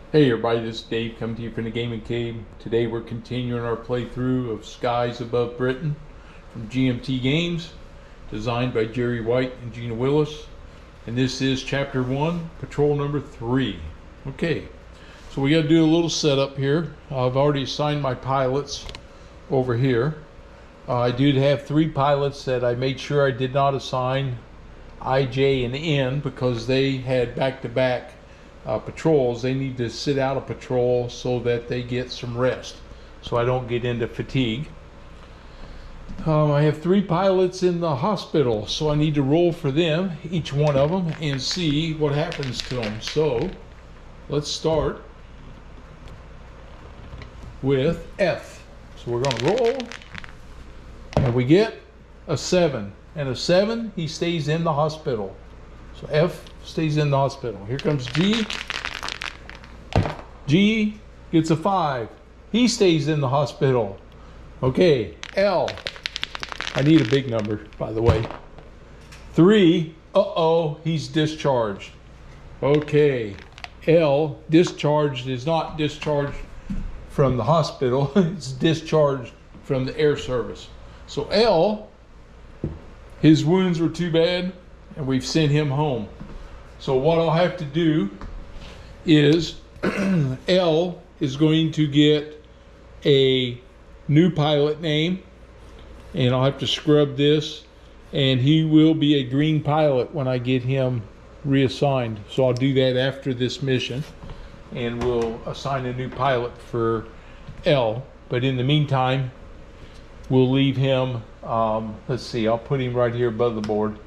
Hey everybody, this is Dave coming to you from the Gaming Cave. Today we're continuing our playthrough of Skies Above Britain from GMT Games, designed by Jerry White and Gina Willis. And this is Chapter 1, Patrol number 3. Okay, so we got to do a little setup here. I've already assigned my pilots over here. I did have 3 pilots that I made sure I did not assign I, J, and N because they had back-to-back patrols. They need to sit out a patrol so that they get some rest, so I don't get into fatigue. I have 3 pilots in the hospital, so I need to roll for them, each one of them, and see what happens to them. So let's start with F. So we're going to roll, and we get a 7. And a 7, he stays in the hospital. So F stays in the hospital. Here comes G. G gets a 5. He stays in the hospital. Okay, L. I need a big number, by the way. 3. Uh-oh, he's discharged. Okay, L, discharged, is not discharged from the hospital. It's discharged from the air service. So L, his wounds were too bad, and we've sent him home. So what I'll have to do is L is going to get a new pilot name, and I'll have to scrub this, and he will be a green pilot when I get him reassigned. So I'll do that after this mission, and we'll assign a new pilot for L. But in the meantime, we'll leave him, let's see, I'll put him right here above the board,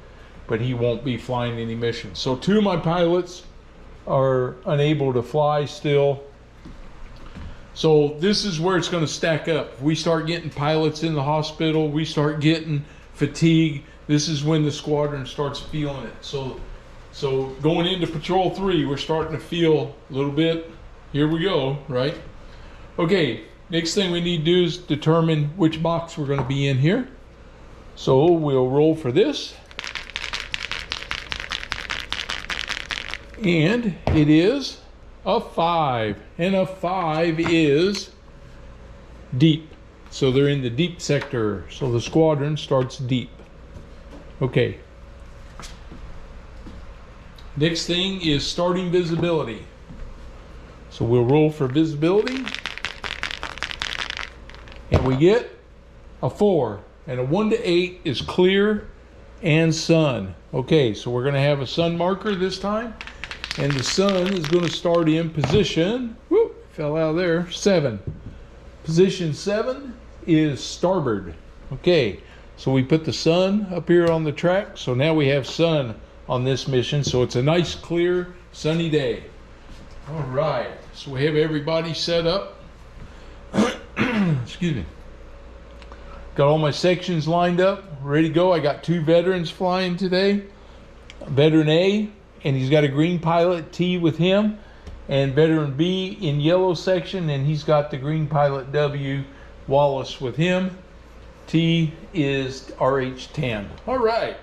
but he won't be flying any missions. So 2 of my pilots are unable to fly still. So this is where it's going to stack up. If we start getting pilots in the hospital, we start getting fatigue, this is when the squadron starts feeling it. So going into Patrol 3, we're starting to feel a little bit. Here we go, right? Okay, next thing we need to do is determine which box we're going to be in here. So we'll roll for this. And it is a 5. And a 5 is deep. So they're in the deep sector. So the squadron starts deep. Okay. Next thing is starting visibility. So we'll roll for visibility. And we get a 4. And a 1 to 8 is clear and sun. Okay, so we're going to have a sun marker this time. And the sun is going to start in position, whoop, fell out of there, 7. Position 7 is starboard. Okay, so we put the sun up here on the track. So now we have sun on this mission. So it's a nice, clear, sunny day. All right, so we have everybody set up. Excuse me. Got all my sections lined up, ready to go. I got 2 veterans flying today. Veteran A, and he's got a green pilot T with him, and veteran B in yellow section, and he's got the green pilot W Wallace with him. T is RH10. All right,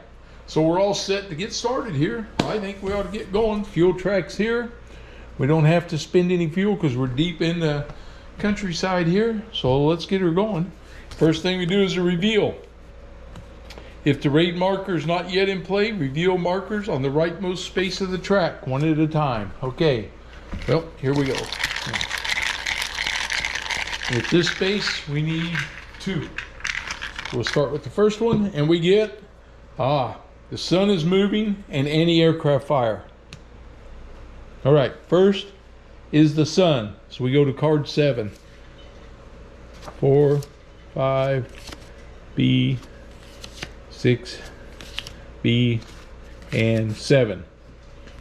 so we're all set to get started here. I think we ought to get going. Fuel tracks here. We don't have to spend any fuel because we're deep in the countryside here. So let's get her going. First thing we do is a reveal. If the raid marker is not yet in play, reveal markers on the rightmost space of the track, one at a time. Okay, well, here we go. With this space, we need 2. We'll start with the first one, and we get, the sun is moving and anti-aircraft fire. All right, first is the sun. So we go to card 7. 4, 5, B, 6, B, and 7.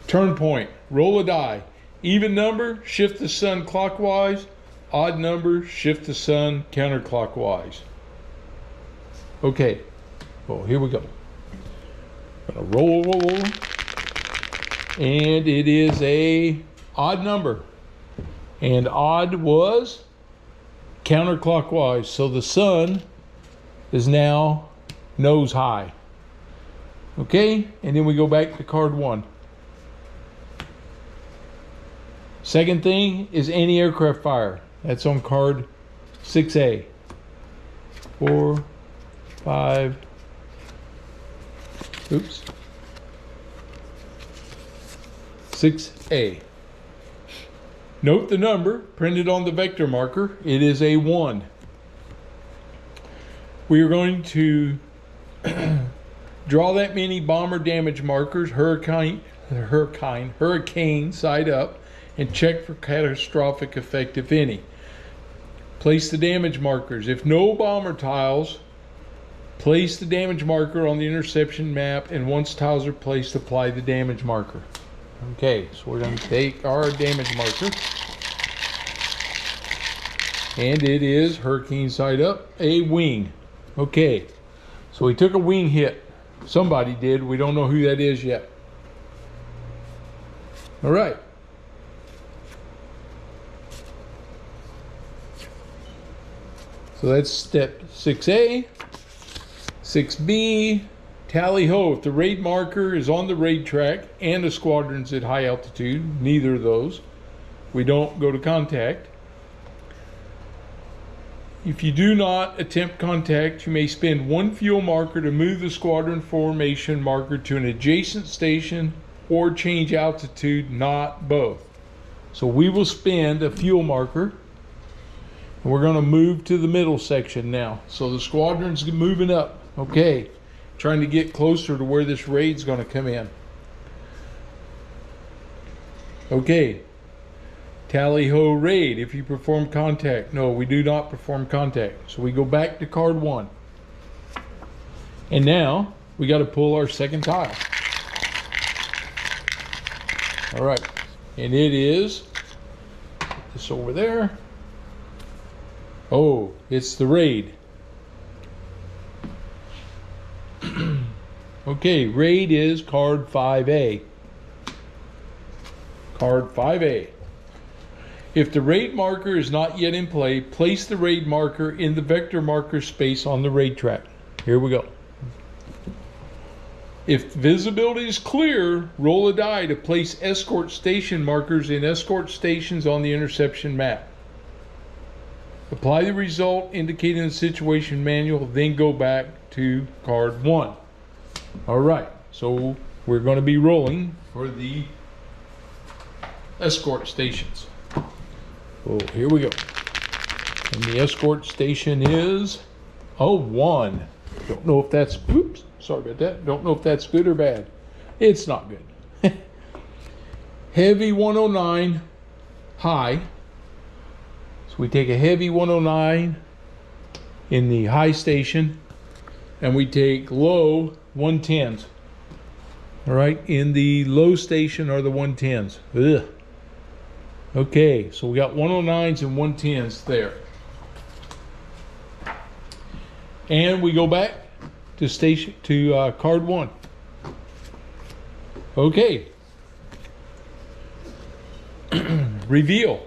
Turn point, roll a die. Even number, shift the sun clockwise. Odd number, shift the sun counterclockwise. Okay, well, here we go. Gonna roll. And it is a odd number. And odd was counterclockwise. So the sun is now nose high. Okay, and then we go back to card 1. Second thing is anti-aircraft fire. That's on card 6A. 4, 5, oops, 6A. Note the number printed on the vector marker. It is a 1. We are going to draw that many bomber damage markers, hurricane side up, and check for catastrophic effect, if any. Place the damage markers. If no bomber tiles, place the damage marker on the interception map, and once tiles are placed, apply the damage marker. Okay, so we're going to take our damage marker, and it is hurricane side up, a wing. Okay, so we took a wing hit. Somebody did. We don't know who that is yet. All right. So that's step 6A. 6B, tally ho. If the raid marker is on the raid track and the squadron's at high altitude, neither of those, we don't go to contact. If you do not attempt contact, you may spend 1 fuel marker to move the squadron formation marker to an adjacent station or change altitude, not both. So we will spend a fuel marker. And we're going to move to the middle section now. So the squadron's moving up. Okay, trying to get closer to where this raid's going to come in. Okay, tally ho raid. If you perform contact. No, we do not perform contact. So we go back to card 1. And now we got to pull our second tile. All right, and it is, put this over there. Oh, it's the raid. Okay, raid is card 5A. Card 5A. If the raid marker is not yet in play, place the raid marker in the vector marker space on the raid track. Here we go. If visibility is clear, roll a die to place escort station markers in escort stations on the interception map. Apply the result indicated in the situation manual, then go back to card 1. All right, so we're going to be rolling for the escort stations. Oh, here we go. And the escort station is 1. Don't know if that's, oops, sorry about that. Don't know if that's good or bad. It's not good. Heavy 109, high. We take a heavy 109 in the high station, and we take low 110s. All right, in the low station are the 110s. Ugh. Okay, so we got 109s and 110s there. And we go back to station to card 1. Okay. Reveal.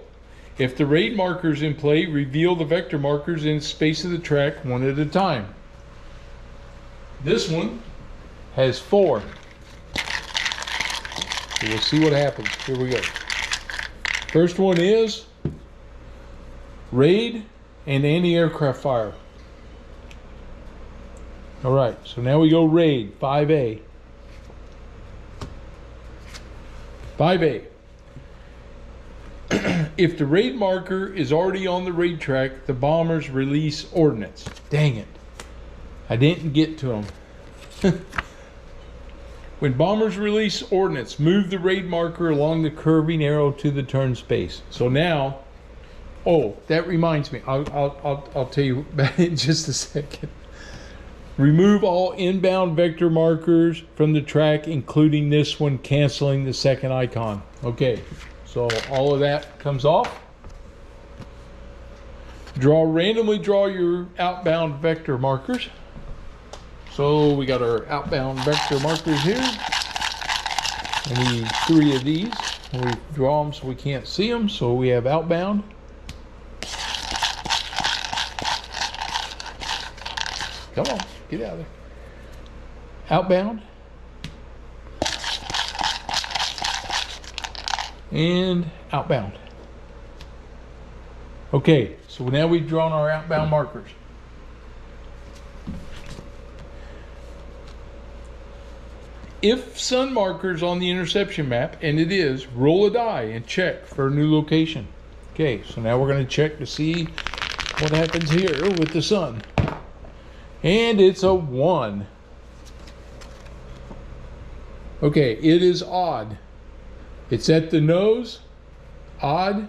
If the raid marker is in play, reveal the vector markers in space of the track one at a time. This one has 4. So we'll see what happens. Here we go. First one is raid and anti-aircraft fire. All right, so now we go raid, 5A. 5A. If the raid marker is already on the raid track, the bombers release ordnance. Dang it. I didn't get to them. When bombers release ordnance, move the raid marker along the curving arrow to the turn space. So now, oh, that reminds me. I'll tell you about it in just a second. Remove all inbound vector markers from the track, including this one, canceling the second icon. Okay. So all of that comes off. Randomly draw your outbound vector markers. So we got our outbound vector markers here. I need 3 of these. And we draw them so we can't see them. So we have outbound. Come on, get out of there. Outbound. and outbound. Okay, so now we've drawn our outbound markers. If sun marker's on the interception map, and it is, roll a die and check for a new location. Okay, so now we're going to check to see what happens here with the sun. And it's a 1. Okay, it is odd. It's at the nose. Odd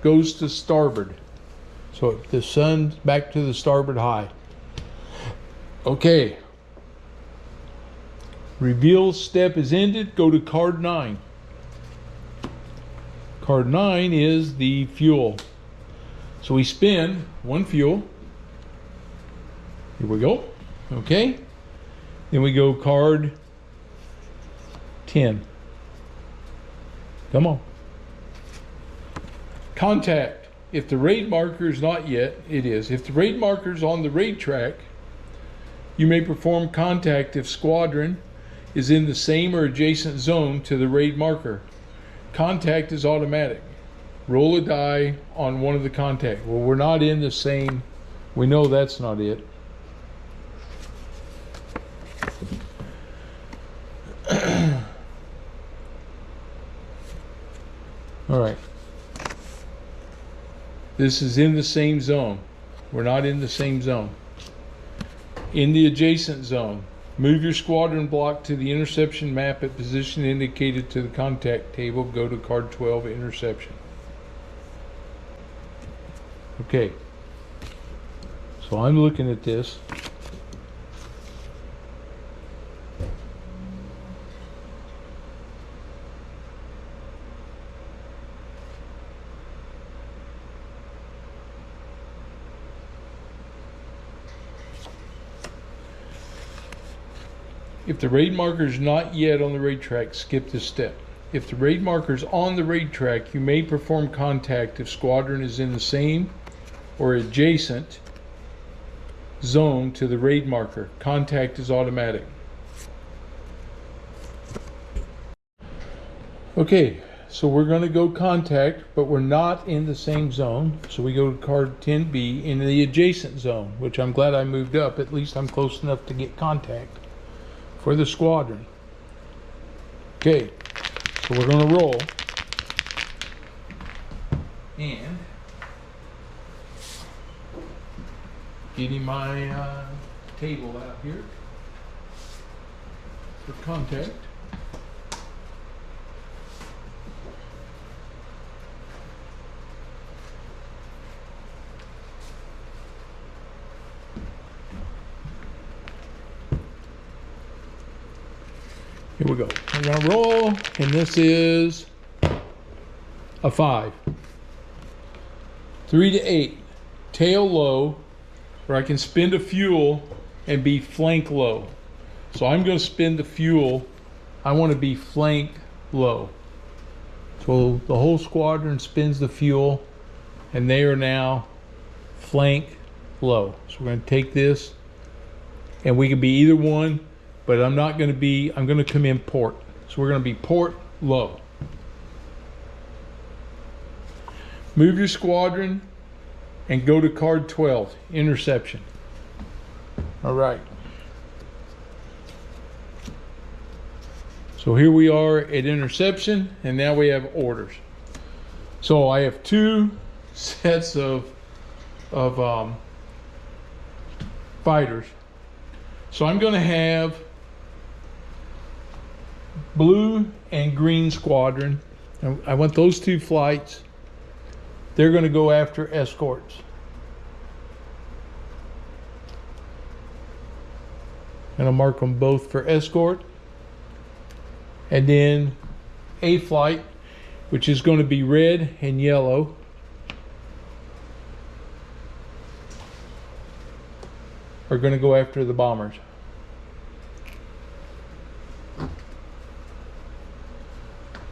goes to starboard. So the sun's back to the starboard high. Okay. Reveal step is ended. Go to card 9. Card 9 is the fuel. So we spin 1 fuel. Here we go. Okay. Then we go card 10. Come on. Contact. If the raid marker is not yet, it is. If the raid marker is on the raid track, you may perform contact if Squadron is in the same or adjacent zone to the raid marker. Contact is automatic. Roll a die on one of the contact. Well, we're not in the same. We know that's not it. All right. This is in the same zone. We're not in the same zone. In the adjacent zone, move your squadron block to the interception map at position indicated to the contact table. Go to card 12, interception. Okay. So I'm looking at this. If the raid marker is not yet on the raid track, skip this step. If the raid marker is on the raid track, you may perform contact if Squadron is in the same or adjacent zone to the raid marker. Contact is automatic. Okay, so we're going to go contact, but we're not in the same zone. So we go to card 10B in the adjacent zone, which I'm glad I moved up. At least I'm close enough to get contact for the Squadron. Okay, so we're going to roll. And getting my table out here for contact. Here we go. I'm going to roll, and this is a 5. 3 to 8. Tail low, where I can spend a fuel and be flank low. So I'm going to spend the fuel. I want to be flank low. So the whole squadron spins the fuel, and they are now flank low. So we're going to take this, and we can be either one. But I'm not going to be, I'm going to come in port. So we're going to be port low. Move your squadron and go to card 12, interception. All right. So here we are at interception, and now we have orders. So I have 2 sets of fighters. So I'm going to have blue and green squadron. I want those 2 flights. They're going to go after escorts. And I'll mark them both for escort. And then a flight, which is going to be red and yellow, are going to go after the bombers.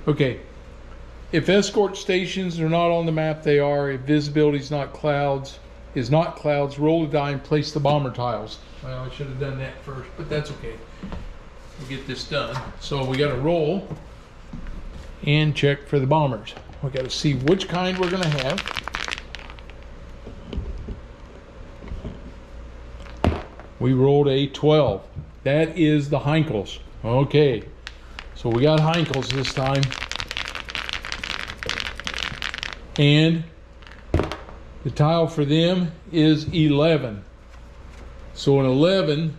Okay, if escort stations are not on the map, they are. If visibility is not clouds, roll a die and place the bomber tiles. Well, I should have done that first, but that's okay. We'll get this done. So we got to roll, and check for the bombers. We got to see which kind we're going to have. We rolled a 12. That is the Heinkels. Okay, so we got Heinkels this time. And the tile for them is 11. So an 11,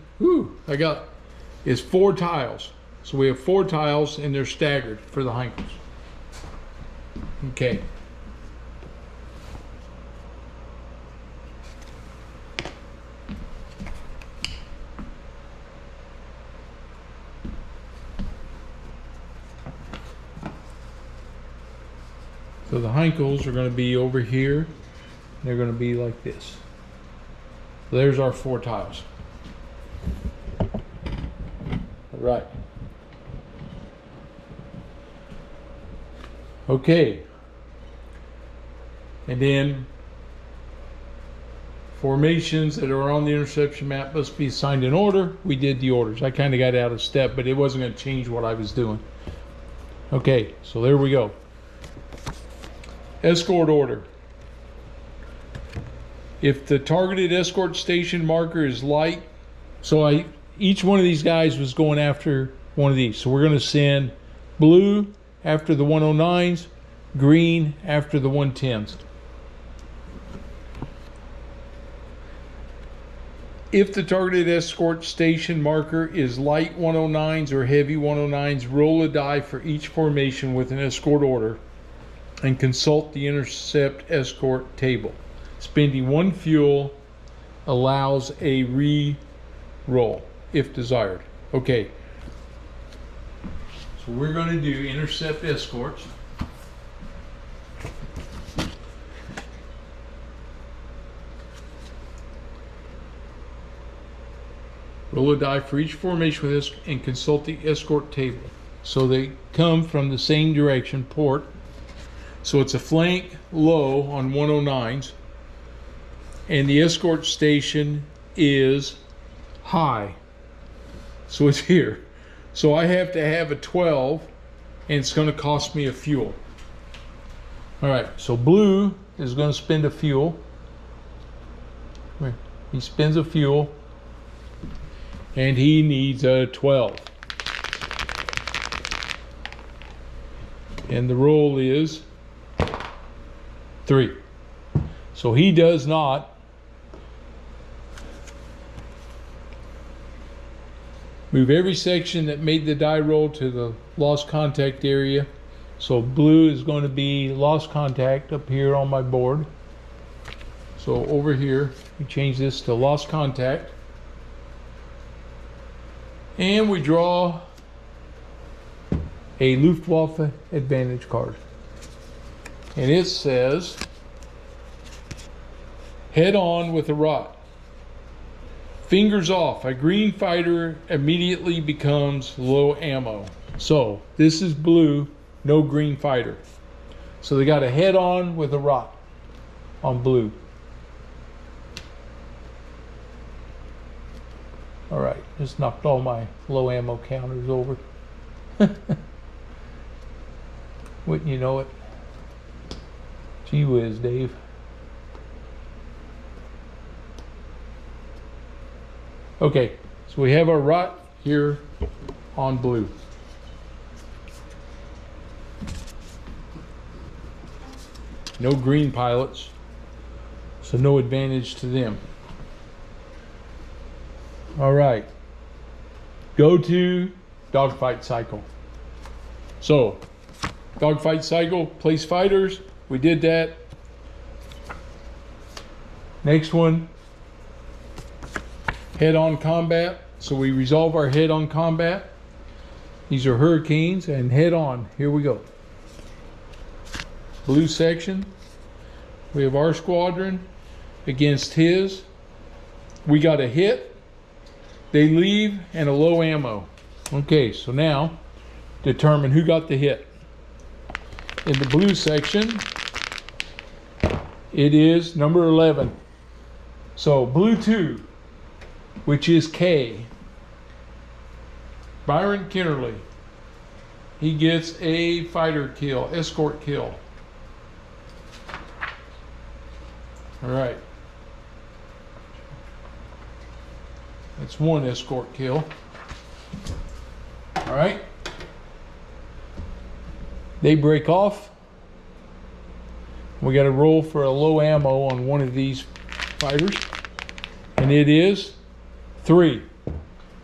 is 4 tiles. So we have 4 tiles and they're staggered for the Heinkels. Okay. So the Heinkels are going to be over here. They're going to be like this. So there's our 4 tiles. All right. Okay. And then formations that are on the interception map must be assigned in order. We did the orders. I kind of got out of step, but it wasn't going to change what I was doing. Okay, so there we go. Escort order. If the targeted escort station marker is light, so each one of these guys was going after one of these. So we're going to send blue after the 109s, green after the 110s. If the targeted escort station marker is light 109s or heavy 109s, roll a die for each formation with an escort order and consult the intercept escort table. Spending 1 fuel allows a re-roll if desired. Okay, so we're going to do intercept escorts. Roll a die for each formation with this and consult the escort table. So they come from the same direction, port. So it's a flank low on 109s. And the escort station is high. So it's here. So I have to have a 12 and it's going to cost me a fuel. All right, so blue is going to spend a fuel. He spends a fuel and he needs a 12. And the roll is 3. So he does not move every section that made the die roll to the lost contact area. So blue is going to be lost contact up here on my board. So over here, we change this to lost contact. And we draw a Luftwaffe advantage card. And it says, head on with a rot. Fingers off. A green fighter immediately becomes low ammo. So this is blue, no green fighter. So they got a head on with a rot on blue. All right, just knocked all my low ammo counters over. Wouldn't you know it? Gee whiz, Dave. Okay, so we have our rot here on blue. No green pilots, so no advantage to them. All right, go to dogfight cycle. So, dogfight cycle, place fighters, we did that. Next one, head-on combat. So we resolve our head-on combat. These are hurricanes and head-on. Here we go. Blue section. We have our squadron against his. We got a hit. They leave and a low ammo. Okay, so now determine who got the hit. In the blue section, it is number 11. So blue 2, which is K. Byron Kinnerly. he gets a fighter kill, escort kill. All right. That's one escort kill. All right. They break off. We got to roll for a low ammo on one of these fighters. And it is 3.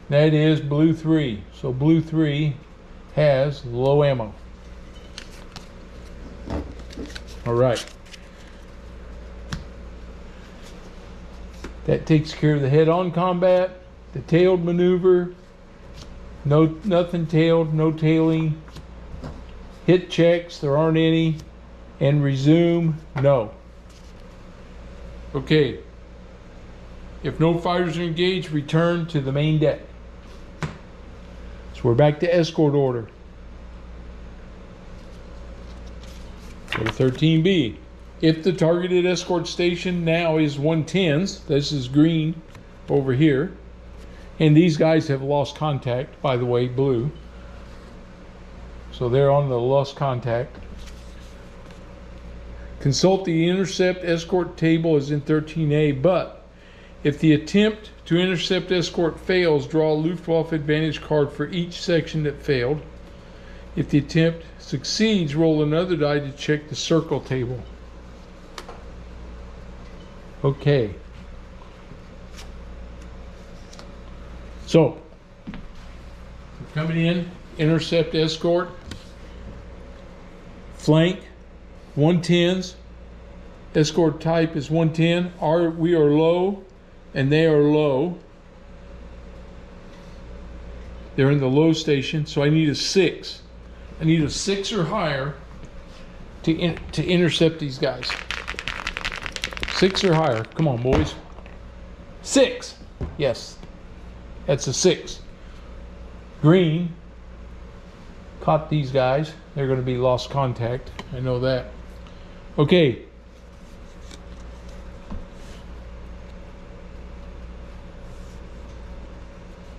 That is blue 3. So blue 3 has low ammo. All right. That takes care of the head-on combat, the tailed maneuver, nothing tailed, no tailing, hit checks, there aren't any, and resume, no. Okay. If no fighters are engaged, return to the main deck. So we're back to escort order. Go to 13B. If the targeted escort station now is 110s, this is green over here, and these guys have lost contact, by the way, blue. So they're on the lost contact. Consult the intercept escort table is in 13A, but if the attempt to intercept escort fails, draw a Luftwaffe advantage card for each section that failed. If the attempt succeeds, roll another die to check the circle table. Okay. So, coming in, intercept escort, flank, 110s, escort type is 110, we are low, and they are low. They're in the low station, so I need a 6. I need a 6 or higher to intercept these guys. 6 or higher. Come on, boys. 6. Yes. That's a 6. Green caught these guys. They're going to be lost contact. I know that. Okay.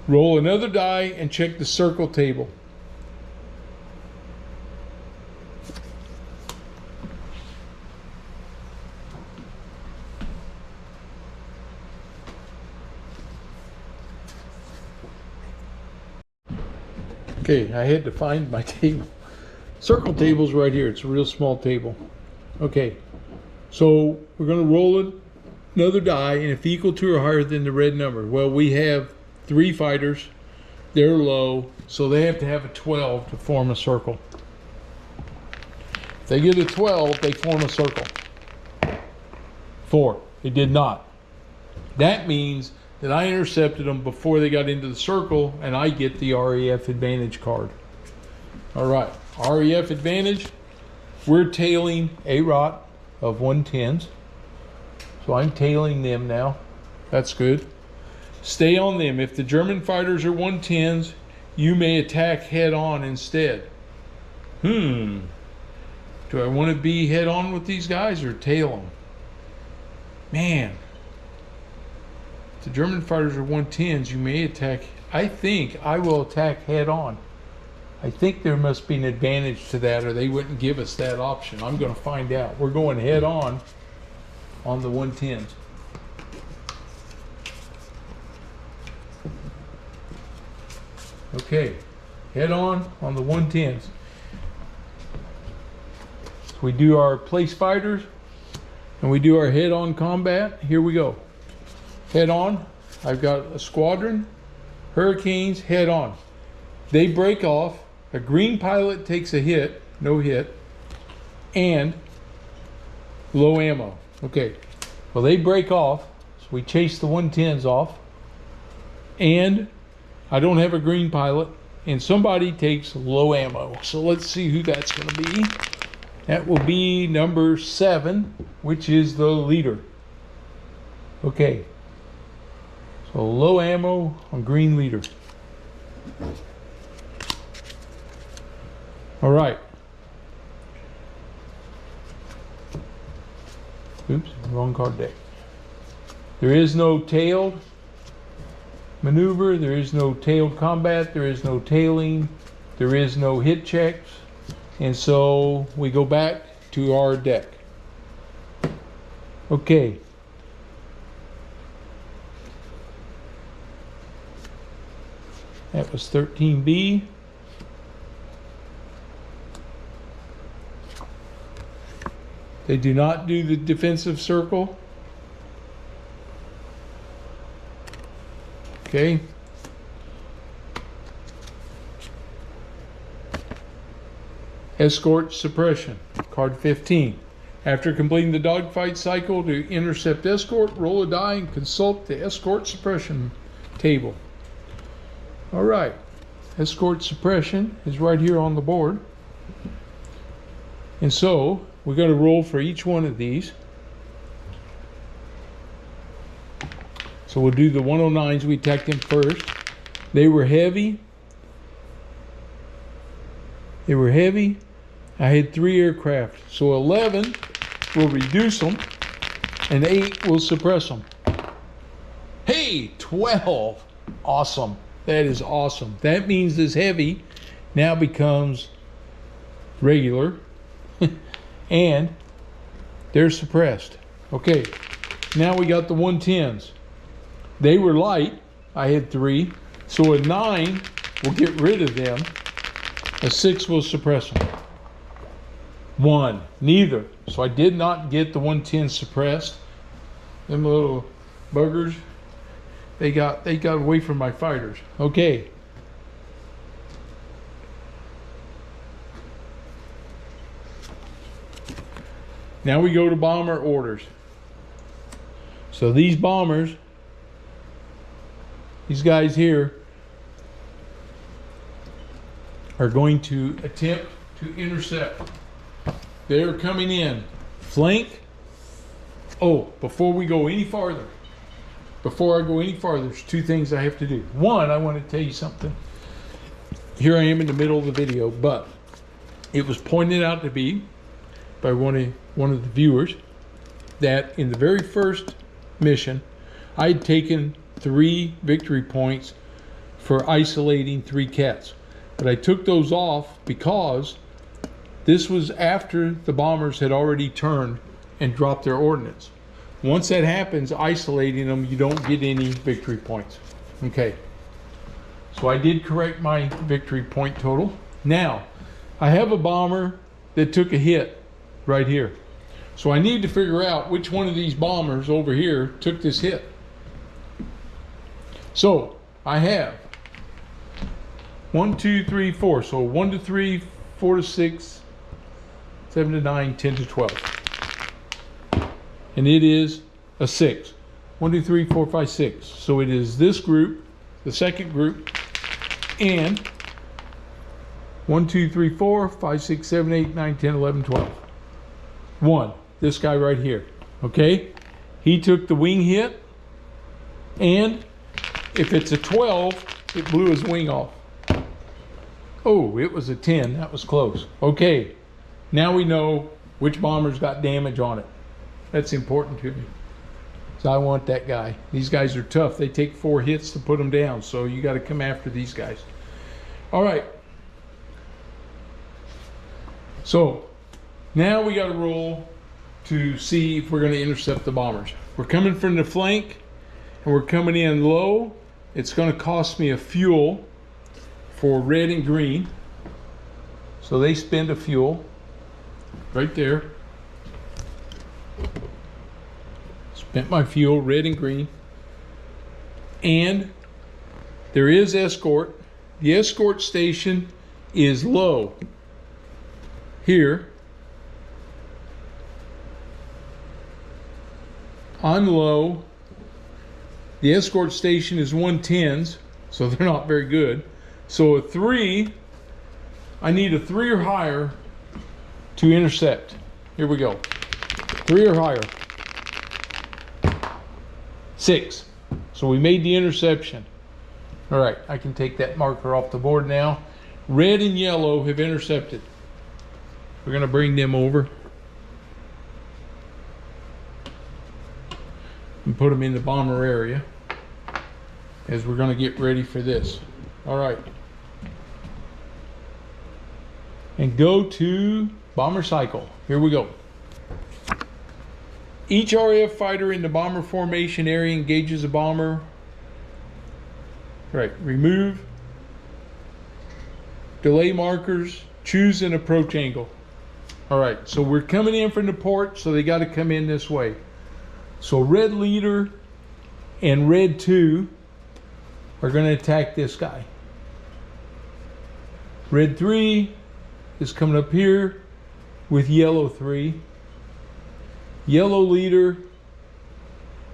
Roll another die and check the circle table. Okay, I had to find my table. Circle table's right here. It's a real small table. Okay, so we're going to roll another die, and if equal to or higher than the red number. Well, we have 3 fighters. They're low, so they have to have a 12 to form a circle. If they get a 12, they form a circle. 4. They did not. That means that I intercepted them before they got into the circle, and I get the REF advantage card. All right, REF advantage. We're tailing a rot of 110s. So I'm tailing them now. That's good. Stay on them. If the German fighters are 110s, you may attack head on instead. Do I want to be head on with these guys or tail them? Man. The German fighters are 110s, you may attack. I think I will attack head on. I think there must be an advantage to that, or they wouldn't give us that option. I'm going to find out. We're going head on the 110s. Okay, head on the 110s. So we do our place fighters and we do our head on combat. Here we go. Head on. I've got a squadron, Hurricanes, head on. They break off. A green pilot takes a hit, no hit, and low ammo. Okay, well, they break off, so we chase the 110s off, and I don't have a green pilot, and somebody takes low ammo. So let's see who that's going to be. That will be number 7, which is the leader. Okay. So low ammo on green leader. All right. Oops, wrong card deck. There is no tailed maneuver. There is no tailed combat. There is no tailing. There is no hit checks. And so we go back to our deck. Okay. That was 13B. They do not do the defensive circle. Okay. Escort suppression, card 15. After completing the dogfight cycle to intercept escort, roll a die and consult the escort suppression table. All right, escort suppression is right here on the board. And so we're going to roll for each one of these. So we'll do the 109s. We attacked them first. They were heavy. I had 3 aircraft. So 11 will reduce them and 8 will suppress them. Hey, 12. Awesome. That is awesome. That means this heavy now becomes regular and they're suppressed. Okay, now we got the 110s. They were light. I had 3. So a 9 will get rid of them. A 6 will suppress them. 1, neither. So I did not get the 110 suppressed. Them little buggers, they got away from my fighters. Okay. Now we go to bomber orders. So these bombers, these guys here, are going to attempt to intercept. They are coming in flank. Oh, before I go any farther, there's 2 things I have to do. One, I want to tell you something. Here I am in the middle of the video, but it was pointed out to me by one of the viewers that in the very first mission, I had taken 3 victory points for isolating 3 cats. But I took those off because this was after the bombers had already turned and dropped their ordnance. Once that happens, isolating them, you don't get any victory points. Okay. So I did correct my victory point total. Now, I have a bomber that took a hit right here. So I need to figure out which one of these bombers over here took this hit. So I have 1, 2, 3, 4. So 1 to 3, 4 to 6, 7 to 9, 10 to 12. And it is a 6. 1, 2, 3, 4, 5, 6. So it is this group, the second group, and 1, 2, 3, 4, 5, 6, 7, 8, 9, 10, 11, 12. 1, this guy right here. Okay? He took the wing hit, and if it's a 12, it blew his wing off. Oh, it was a 10. That was close. Okay. Now we know which bombers got damage on it. That's important to me. So I want that guy. These guys are tough. They take 4 hits to put them down. So you got to come after these guys. All right. So now we got to roll to see if we're going to intercept the bombers. We're coming from the flank and we're coming in low. It's going to cost me a fuel for red and green. So they spend a fuel right there. Spent my fuel, red and green. And there is escort. The escort station is low here. On low, the escort station is 110s, so they're not very good. So a 3, I need a 3 or higher to intercept. Here we go. 3 or higher. 6. So we made the interception. All right, I can take that marker off the board now. Red and yellow have intercepted. We're going to bring them over and put them in the bomber area as we're going to get ready for this. All right. and go to bomber cycle. Here we go. Each RAF fighter in the bomber formation area engages a bomber. Right, remove delay markers, choose an approach angle. All right, so we're coming in from the port, so they got to come in this way. So red leader and red 2 are going to attack this guy. Red 3 is coming up here with yellow 3. Yellow leader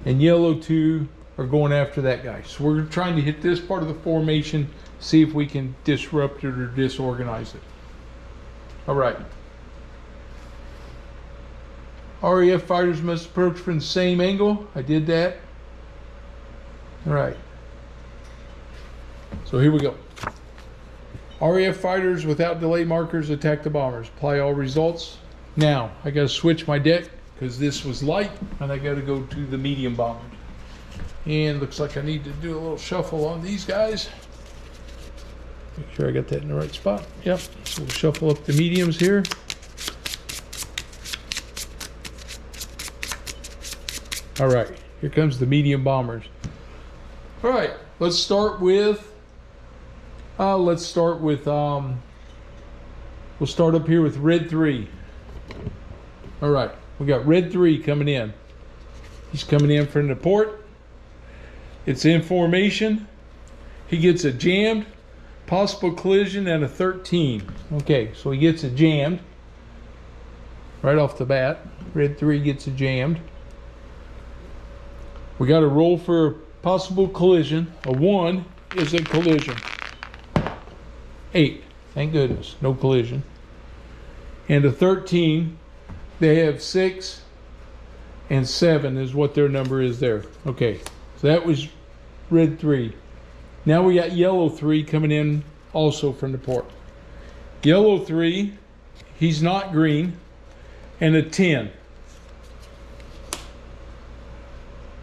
and yellow 2 are going after that guy. So we're trying to hit this part of the formation, see if we can disrupt it or disorganize it. All right. RAF fighters must approach from the same angle. I did that. All right. So here we go. RAF fighters without delay markers attack the bombers. Apply all results. Now, I got to switch my deck because this was light and I got to go to the medium bombers. And looks like I need to do a little shuffle on these guys. Make sure I got that in the right spot. Yep. So we'll shuffle up the mediums here. All right. Here comes the medium bombers. All right. Let's start with. We'll start up here with red 3. All right. We got red 3 coming in. He's coming in from the port. It's in formation. He gets a jammed, possible collision, and a 13. Okay, so he gets a jammed right off the bat. Red 3 gets a jammed. We got to roll for a possible collision. A 1 is a collision. 8, thank goodness, no collision. And a 13, they have 6 and 7 is what their number is there. Okay, so that was red 3. Now we got yellow 3 coming in also from the port. Yellow 3, he's not green, and a 10.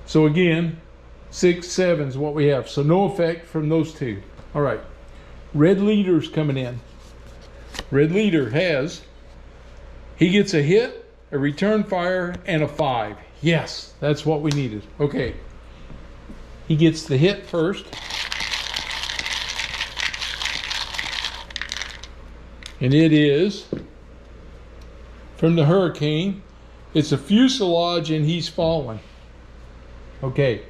So again, 6, 7 is what we have. So no effect from those two. All right. Red leader's coming in. Red leader he gets a hit, a return fire, and a 5. Yes, that's what we needed. Okay. He gets the hit first. And it is from the Hurricane. It's a fuselage and he's fallen. Okay.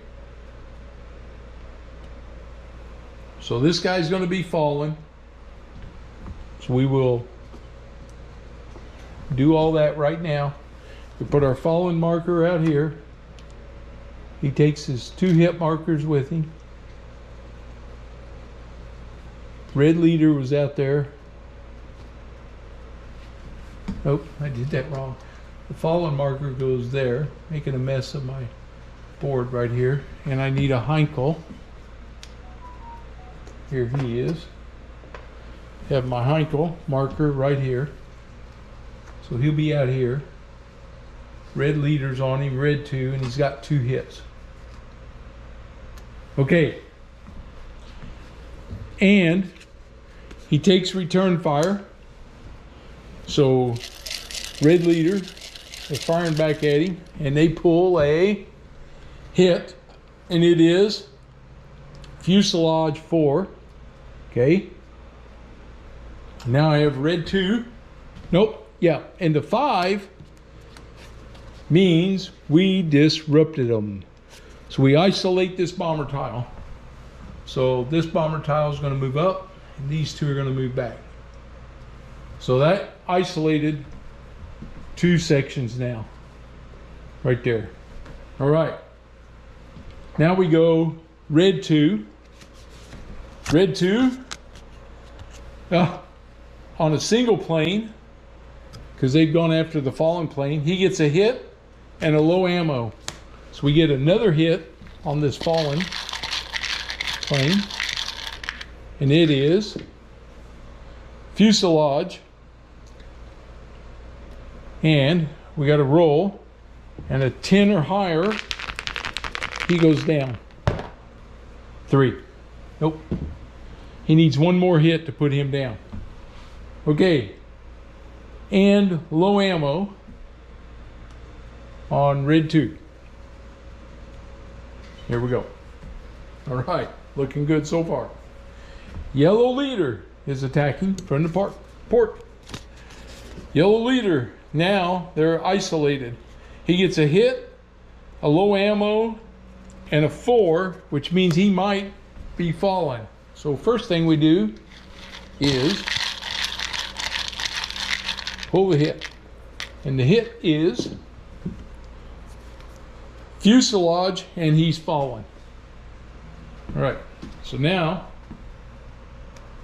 So this guy's going to be falling. So we will do all that right now. We put our fallen marker out here. He takes his 2 hit markers with him. Red leader was out there. Nope, I did that wrong. The fallen marker goes there, making a mess of my board right here. And I need a Heinkel. Here he is. Have my Heinkel marker right here. So he'll be out here. Red leader's on him, red 2, and he's got 2 hits. Okay. And he takes return fire. So red leader, they're firing back at him, and they pull a hit, and it is fuselage 4. Okay. Now I have red 2. Nope. Yeah. And the 5 means we disrupted them. So we isolate this bomber tile. So this bomber tile is going to move up, and these 2 are going to move back. So that isolated 2 sections now. Right there. All right. Now we go red 2. Red 2 on a single plane, because they've gone after the fallen plane. He gets a hit and a low ammo. So we get another hit on this fallen plane. And it is fuselage. And we got to roll. And a 10 or higher, he goes down. 3. Nope. He needs 1 more hit to put him down. Okay, and low ammo on red 2. Here we go. All right, looking good so far. Yellow leader is attacking from the port. Yellow leader, now they're isolated. He gets a hit, a low ammo, and a 4, which means he might be falling. So first thing we do is pull the hit. And the hit is fuselage, and he's fallen. All right, so now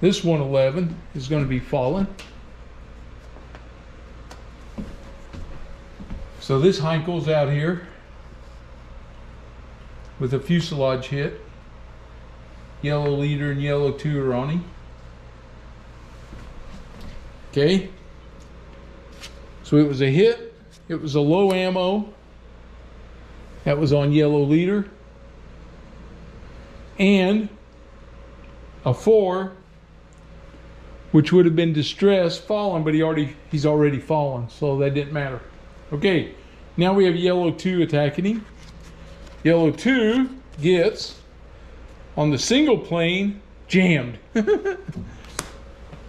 this 111 is going to be fallen. So this Heinkel's out here with a fuselage hit. Yellow leader and yellow 2 are on him. Okay. So it was a hit. It was a low ammo. That was on yellow leader. And a 4, which would have been distress, fallen, but he's already fallen, so that didn't matter. Okay, now we have yellow 2 attacking him. Yellow 2 gets, on the single plane, jammed.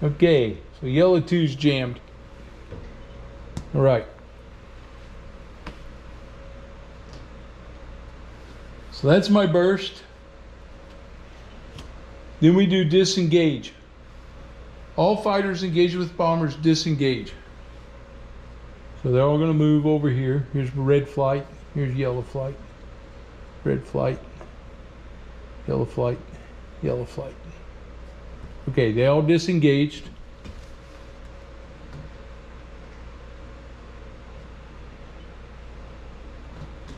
Okay, so yellow 2's jammed. All right. So that's my burst. Then we do disengage. All fighters engaged with bombers disengage. So they're all going to move over here. Here's red flight. Here's yellow flight. Red flight. Yellow flight. Yellow flight. Okay, they all disengaged.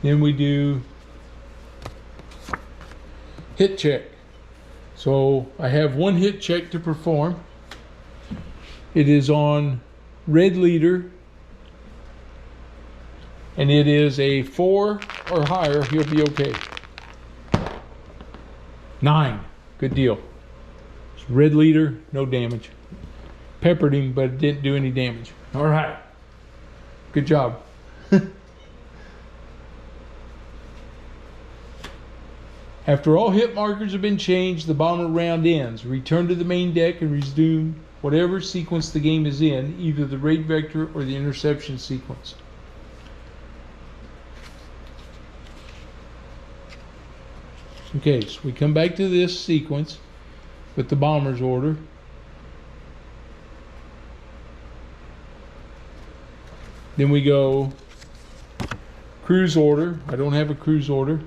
Then we do hit check. So I have one hit check to perform. It is on red leader, and it is a 4 or higher. He'll be okay. 9, good deal. It's red leader, no damage. Peppered him, but it didn't do any damage. All right, good job. After all hit markers have been changed, the bomber round ends. Return to the main deck and resume whatever sequence the game is in, either the raid vector or the interception sequence. Okay, so we come back to this sequence with the bomber's order. Then we go cruise order. I don't have a cruise order.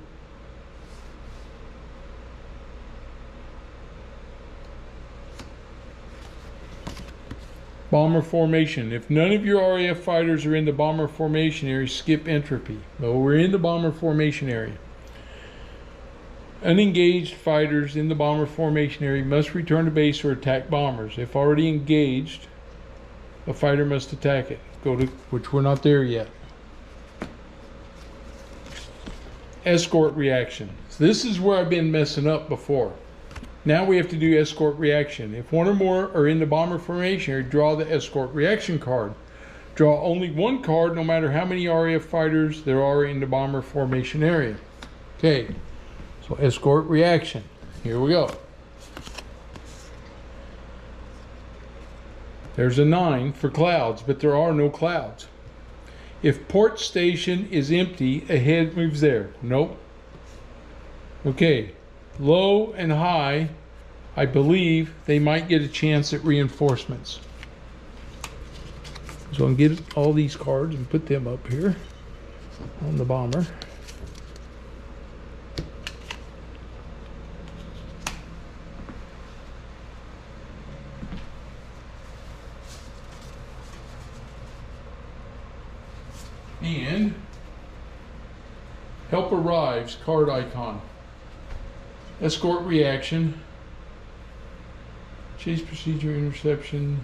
Bomber formation. If none of your RAF fighters are in the bomber formation area, skip entropy. Well, we're in the bomber formation area. Unengaged fighters in the bomber formation area must return to base or attack bombers. If already engaged, a fighter must attack it. Which we're not there yet. Escort reaction. So this is where I've been messing up before. Now we have to do escort reaction. If one or more are in the bomber formation area, draw the escort reaction card. Draw only one card no matter how many RAF fighters there are in the bomber formation area. Okay, so escort reaction. Here we go. There's a 9 for clouds, but there are no clouds. If port station is empty, a head moves there. Nope. Okay. Low and high, I believe they might get a chance at reinforcements. So I'm going to get all these cards and put them up here on the bomber. And help arrives, card icon. Escort reaction, chase procedure, interception.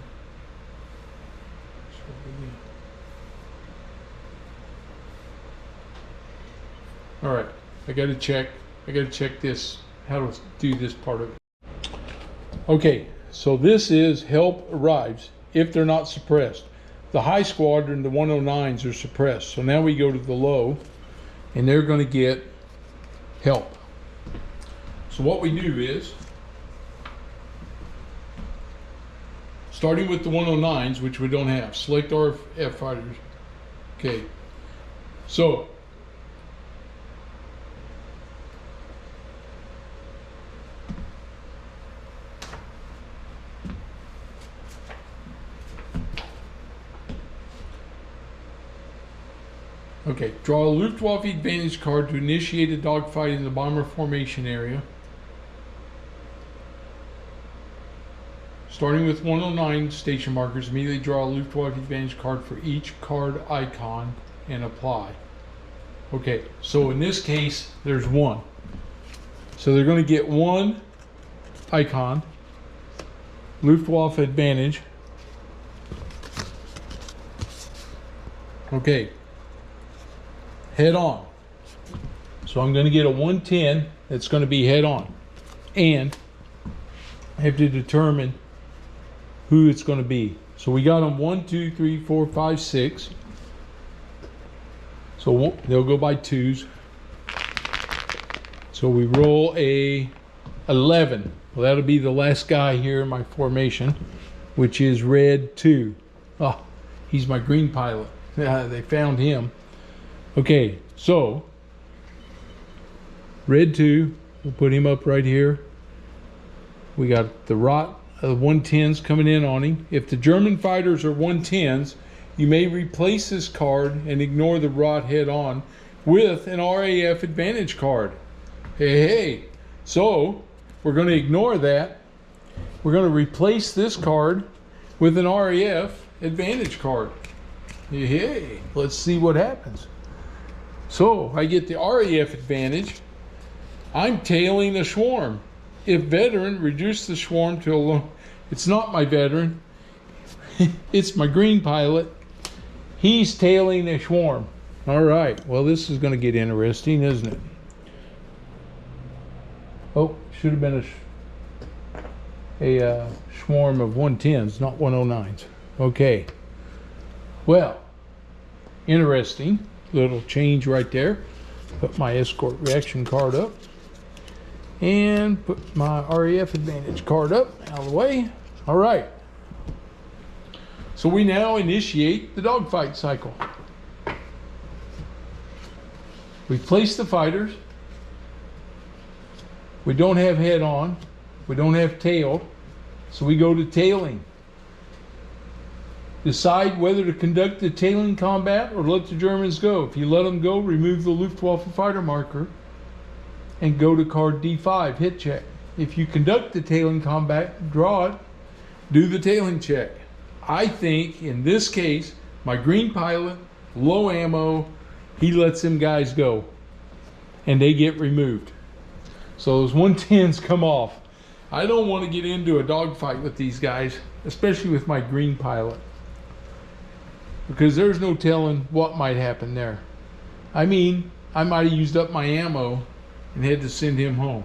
All right, I got to check this, how to do this part of it. Okay, so this is help arrives if they're not suppressed. the high squadron, the 109s, are suppressed. So now we go to the low, and they're going to get help. So what we do is, starting with the 109s, which we don't have, select RF fighters. Okay, so okay, draw a Luftwaffe advantage card to initiate a dogfight in the bomber formation area. Starting with 109 station markers, immediately draw a Luftwaffe advantage card for each card icon and apply. Okay, so in this case, there's one. So they're going to get one icon, Luftwaffe advantage. Okay. Head on. So I'm going to get a 110 that's going to be head on, and I have to determine who it's going to be. So we got them 1, 2, 3, 4, 5, 6. So they'll go by twos. So we roll a 11. Well, that'll be the last guy here in my formation, which is red 2. Oh, he's my green pilot. They found him. Okay, so red 2, we'll put him up right here. We got the rot 110s coming in on him. If the German fighters are 110s, you may replace this card and ignore the rot head on with an RAF advantage card. Hey, so we're going to ignore that. We're going to replace this card with an RAF advantage card. Hey, let's see what happens. So I get the RAF advantage. I'm tailing a swarm. If veteran, reduce the swarm to a low. It's not my veteran. It's my green pilot. He's tailing a swarm. All right. Well, this is going to get interesting, isn't it? Oh, should have been a swarm of 110s, not 109s. Okay. Well, interesting. Little change right there. Put my Escort reaction card up and put my RAF advantage card up out of the way. All right, so we now initiate the dogfight cycle. We place the fighters. We don't have head on, we don't have tail, so we go to tailing. Decide whether to conduct the tailing combat or let the Germans go. If you let them go, remove the Luftwaffe fighter marker and go to card D5, hit check. If you conduct the tailing combat, draw it, do the tailing check. I think in this case, my green pilot, low ammo, he lets them guys go and they get removed. So those 110s come off. I don't want to get into a dogfight with these guys, especially with my green pilot, because there's no telling what might happen there. I mean, I might have used up my ammo and had to send him home.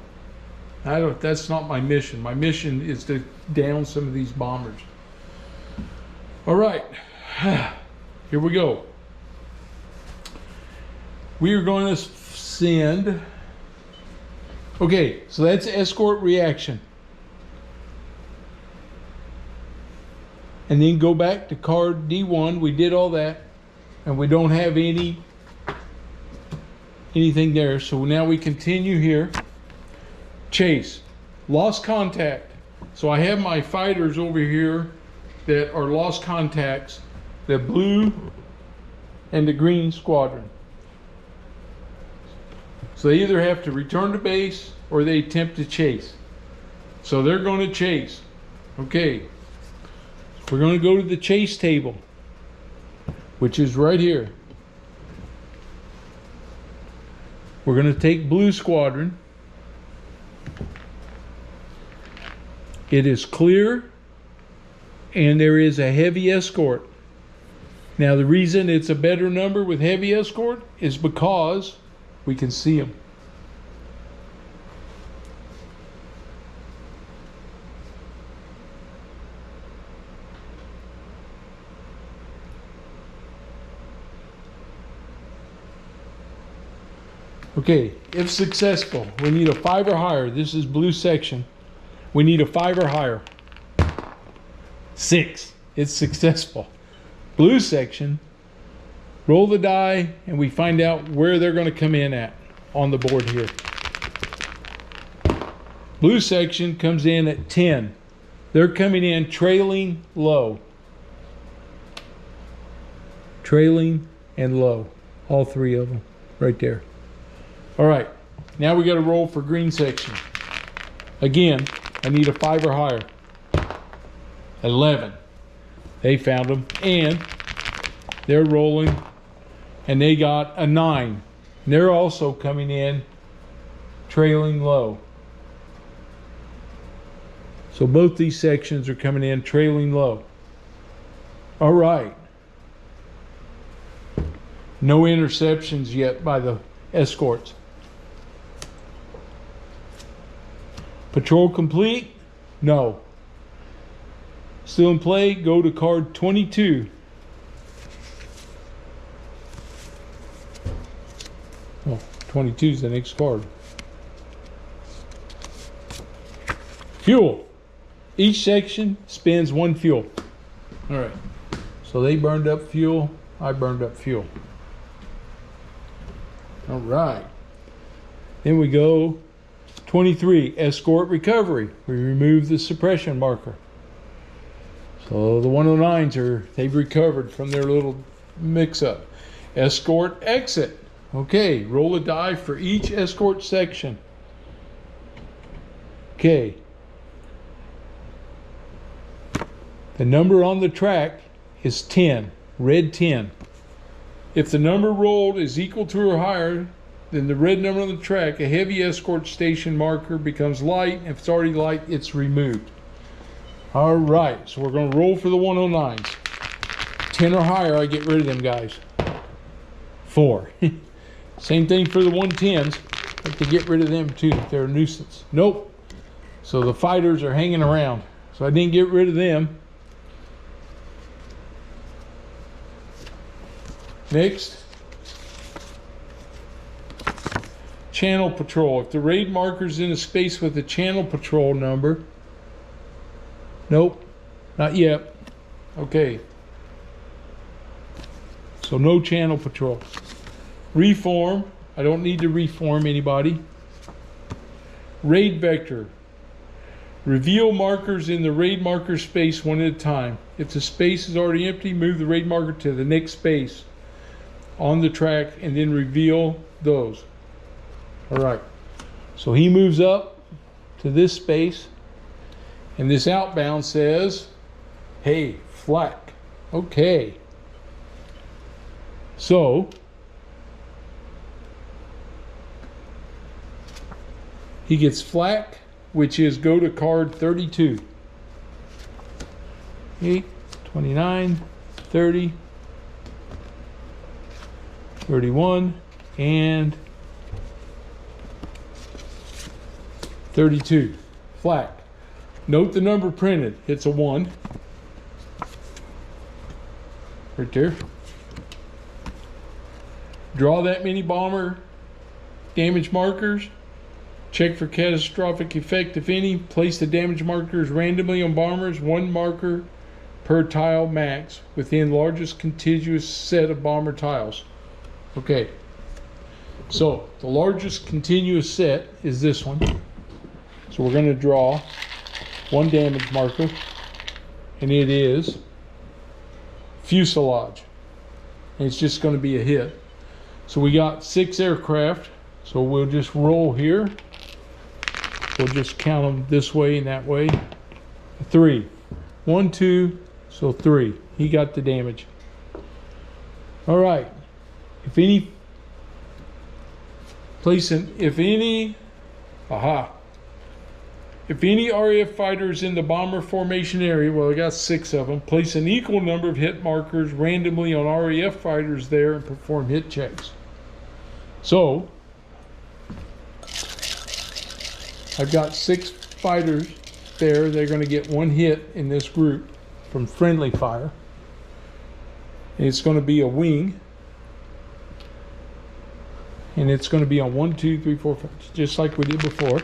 That's not my mission. My mission is to down some of these bombers. All right, here we go. We are going to send, okay, so that's Escort reaction. And then go back to card D1. We did all that, and we don't have anything there. So now we continue here. Chase, lost contact. So I have my fighters over here that are lost contacts, the blue and the green squadron. So they either have to return to base or they attempt to chase. So they're going to chase. Okay. We're going to go to the chase table, which is right here. We're going to take blue squadron. It is clear, and there is a heavy escort. Now the reason it's a better number with heavy escort is because we can see them. Okay, if successful, we need a 5 or higher. This is blue section. We need a 5 or higher. 6. It's successful. Blue section, roll the die, and we find out where they're going to come in at on the board here. Blue section comes in at 10. They're coming in trailing low. Trailing and low. All 3 of them right there. All right, now we got to roll for green section. Again, I need a 5 or higher. 11. They found them, and they're rolling, and they got a 9. They're also coming in trailing low. So both these sections are coming in trailing low. All right. No interceptions yet by the escorts. Patrol complete? No. Still in play? Go to card 22. Oh, 22 is the next card. Fuel. Each section spends 1 fuel. All right. So they burned up fuel. I burned up fuel. All right. Then we go 23, escort recovery. We remove the suppression marker. So the 109s they've recovered from their little mix-up. Escort exit. Okay, roll a die for each escort section. Okay. The number on the track is 10, red 10. If the number rolled is equal to or higher than the red number on the track, a heavy escort station marker becomes light. If it's already light, it's removed. All right, so we're going to roll for the 109s. 10 or higher, I get rid of them guys. 4. Same thing for the 110s. I have to get rid of them too. They're a nuisance. Nope. So the fighters are hanging around. So I didn't get rid of them. Next. Channel patrol. If the raid marker's in a space with a channel patrol number. Nope. Not yet. Okay. So no channel patrol. Reform. I don't need to reform anybody. Raid vector. Reveal markers in the raid marker space one at a time. If the space is already empty, move the raid marker to the next space on the track and then reveal those. All right. So he moves up to this space and this outbound says, hey, flak. Okay. So he gets flak, which is go to card 32. 8, 29, 30, 31, and 32. Flak. Note the number printed. It's a 1. Right there. Draw that many bomber damage markers. Check for catastrophic effect, if any. Place the damage markers randomly on bombers, 1 marker per tile max, within largest contiguous set of bomber tiles. Okay. So, the largest continuous set is this one. So we're going to draw 1 damage marker, and it is fuselage. And it's just going to be a hit. So we got 6 aircraft, so we'll just roll here. We'll just count them this way and that way. 3. 1, 2, so 3. He got the damage. All right. If any RAF fighters in the bomber formation area, well, I got 6 of them, place an equal number of hit markers randomly on RAF fighters there and perform hit checks. So, I've got 6 fighters there. They're going to get 1 hit in this group from friendly fire. And it's going to be a wing. And it's going to be on 1, 2, 3, 4, 5, just like we did before.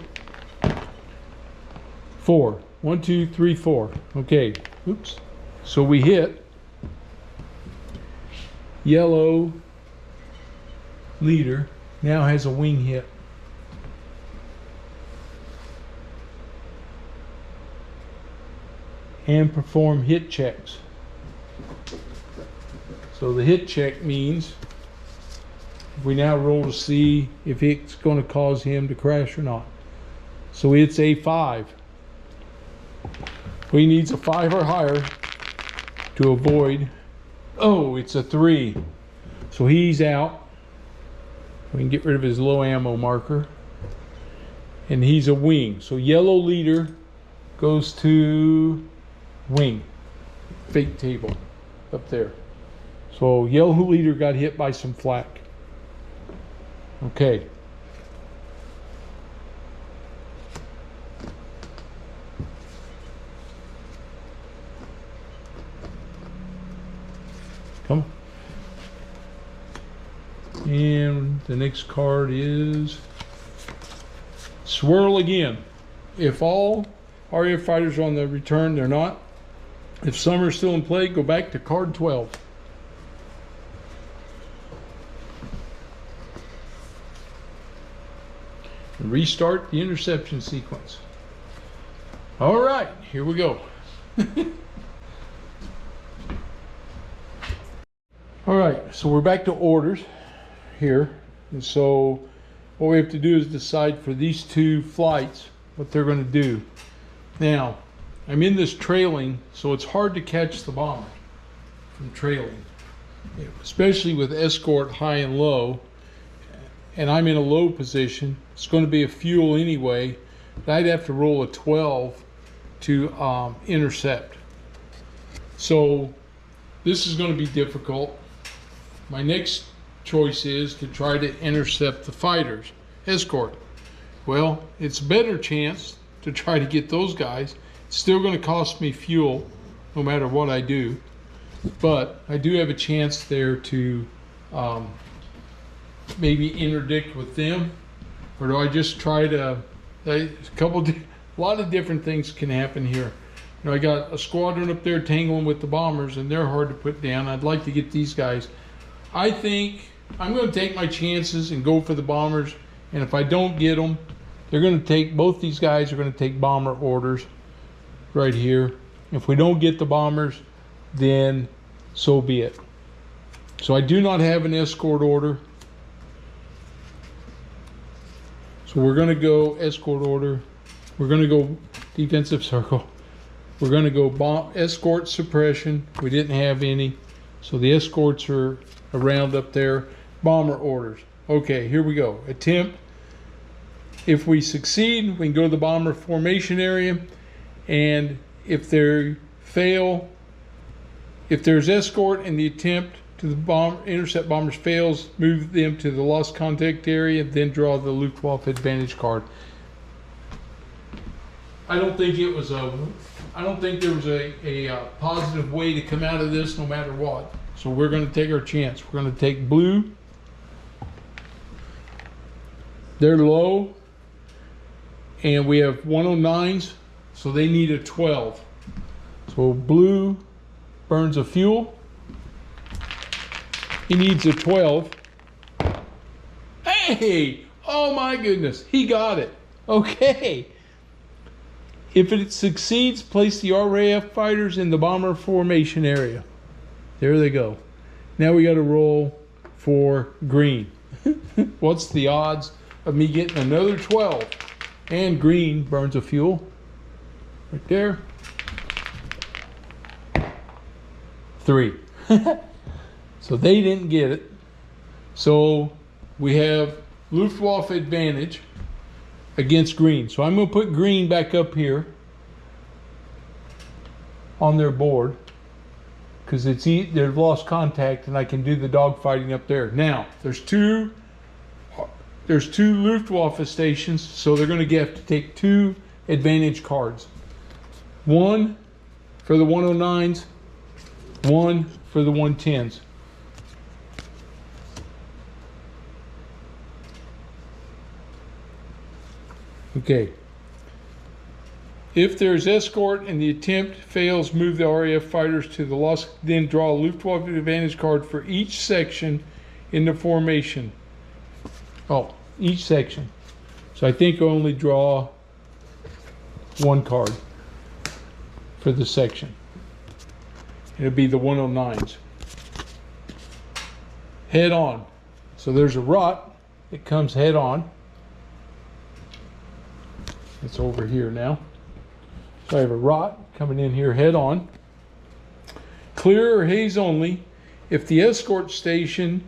4. 1, 2, 3, 4. Okay. Oops. So we hit yellow leader. Now has a wing hit. And perform hit checks. So the hit check means we now roll to see if it's going to cause him to crash or not. So it's a 5. He needs a 5 or higher to avoid. Oh, it's a 3. So he's out. We can get rid of his low ammo marker. And he's a wing. So yellow leader goes to wing. Fake table up there. So yellow leader got hit by some flak. Okay. Come on. And the next card is swirl again. If all RAF fighters are on the return, they're not. If some are still in play, go back to card 12. And restart the interception sequence. All right, here we go. All right, so we're back to orders here. And so what we have to do is decide for these two flights what they're going to do. Now, I'm in this trailing, so it's hard to catch the bomber from trailing, especially with escort high and low. And I'm in a low position. It's going to be a fuel anyway. But I'd have to roll a 12 to intercept. So this is going to be difficult. My next choice is to try to intercept the fighters, escort. Well, it's a better chance to try to get those guys. It's still going to cost me fuel no matter what I do. But I do have a chance there to maybe interdict with them. Or do I just try to, a lot of different things can happen here. You know, I got a squadron up there tangling with the bombers and they're hard to put down. I'd like to get these guys. I think I'm going to take my chances and go for the bombers. And if I don't get them, they're going to take, both these guys are going to take bomber orders right here. If we don't get the bombers, then so be it. So I do not have an escort order. So we're going to go escort order. We're going to go defensive circle. We're going to go escort suppression. We didn't have any. So the escorts are around up there. Bomber orders. Okay, here we go. Attempt. If we succeed, we can go to the bomber formation area. And if they fail, if there's escort and the attempt to the intercept bombers fails, move them to the lost contact area, then draw the Luftwaffe advantage card. I don't think there was a positive way to come out of this no matter what. So we're going to take our chance. We're going to take blue. They're low. And we have 109s, so they need a 12. So blue burns a fuel. He needs a 12. Hey! Oh my goodness, he got it. Okay. If it succeeds, place the RAF fighters in the bomber formation area. There they go. Now we got to roll for green. What's the odds of me getting another 12? And green burns a fuel. Right there. 3. So they didn't get it. So we have Luftwaffe advantage against green. So I'm going to put green back up here on their board because they've lost contact and I can do the dogfighting up there. Now there's two Luftwaffe stations, so they're going to have to take 2 advantage cards. 1 for the 109s, 1 for the 110s. Okay. If there's escort and the attempt fails, move the RAF fighters to the lost, then draw a Luftwaffe advantage card for each section in the formation. Oh, each section. So I think I only draw one card for the section. It'll be the 109s. Head on. So there's a rot. It comes head on. It's over here now. So I have a rot coming in here head on. Clear or haze only. If escort station,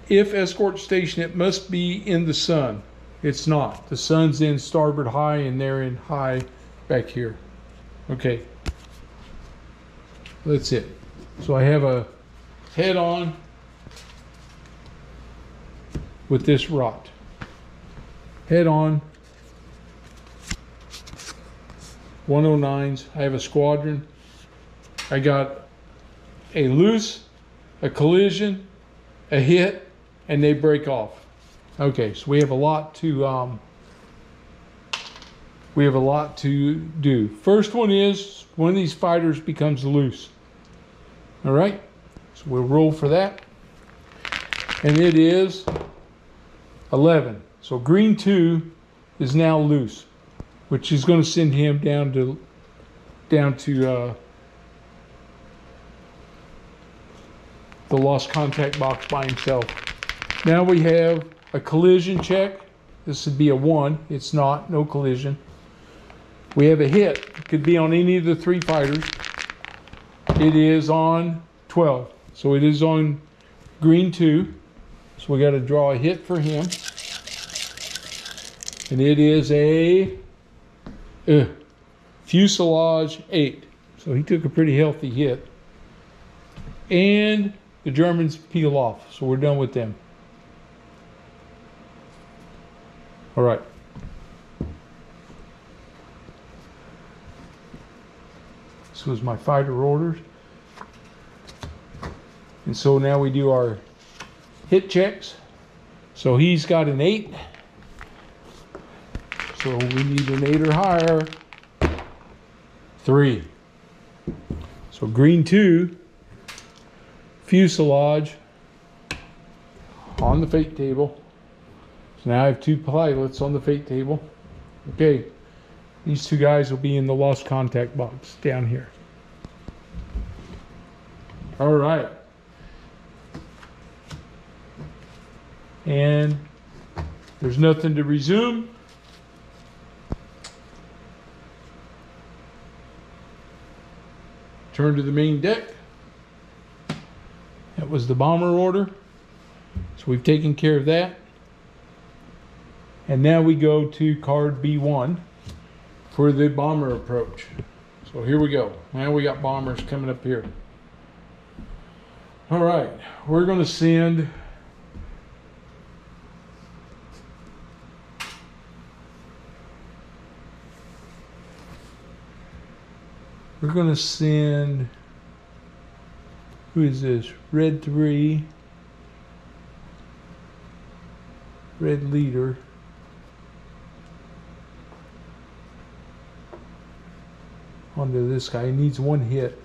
it must be in the sun. It's not. The sun's in starboard high and they're in high back here. Okay. That's it. So I have a head on with this rot. Head on. 109s. I have a squadron. I got a loose, a collision, a hit, and they break off. Okay, so we have a lot to do. First one is one of these fighters becomes loose. All right, so we'll roll for that, and it is 11. So green 2 is now loose, which is going to send him down to the lost contact box by himself. Now we have a collision check. This would be a 1. It's not, no collision. We have a hit. It could be on any of the 3 fighters. It is on 12. So it is on green 2. So we got to draw a hit for him. And it is a fuselage 8. So he took a pretty healthy hit. And the Germans peel off. So we're done with them. All right. This was my fighter orders. And so now we do our hit checks. So he's got an 8. So we need an 8 or higher. 3. So green 2, fuselage on the fate table. So now I have 2 pilots on the fate table. Okay, these 2 guys will be in the lost contact box down here. All right. And there's nothing to resume. Turn to the main deck. That was the bomber order. So we've taken care of that. And now we go to card B1 for the bomber approach. So here we go. Now we got bombers coming up here. All right, we're going to send who is this? Red 3, red leader. Onto this guy. He needs 1 hit.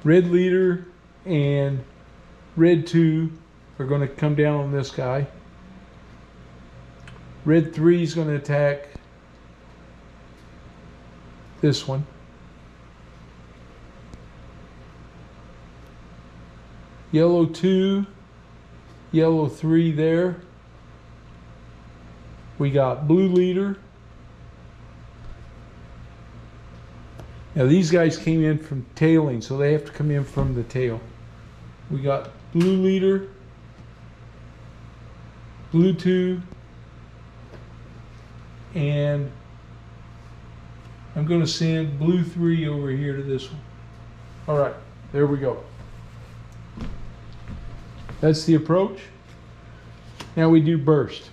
Red leader and red 2 are going to come down on this guy. Red 3 is going to attack this one. Yellow 2, yellow 3 there. We got blue leader. Now these guys came in from tailing, so they have to come in from the tail. We got blue leader, blue 2, and I'm going to send blue 3 over here to this one. All right, there we go. That's the approach. Now we do burst.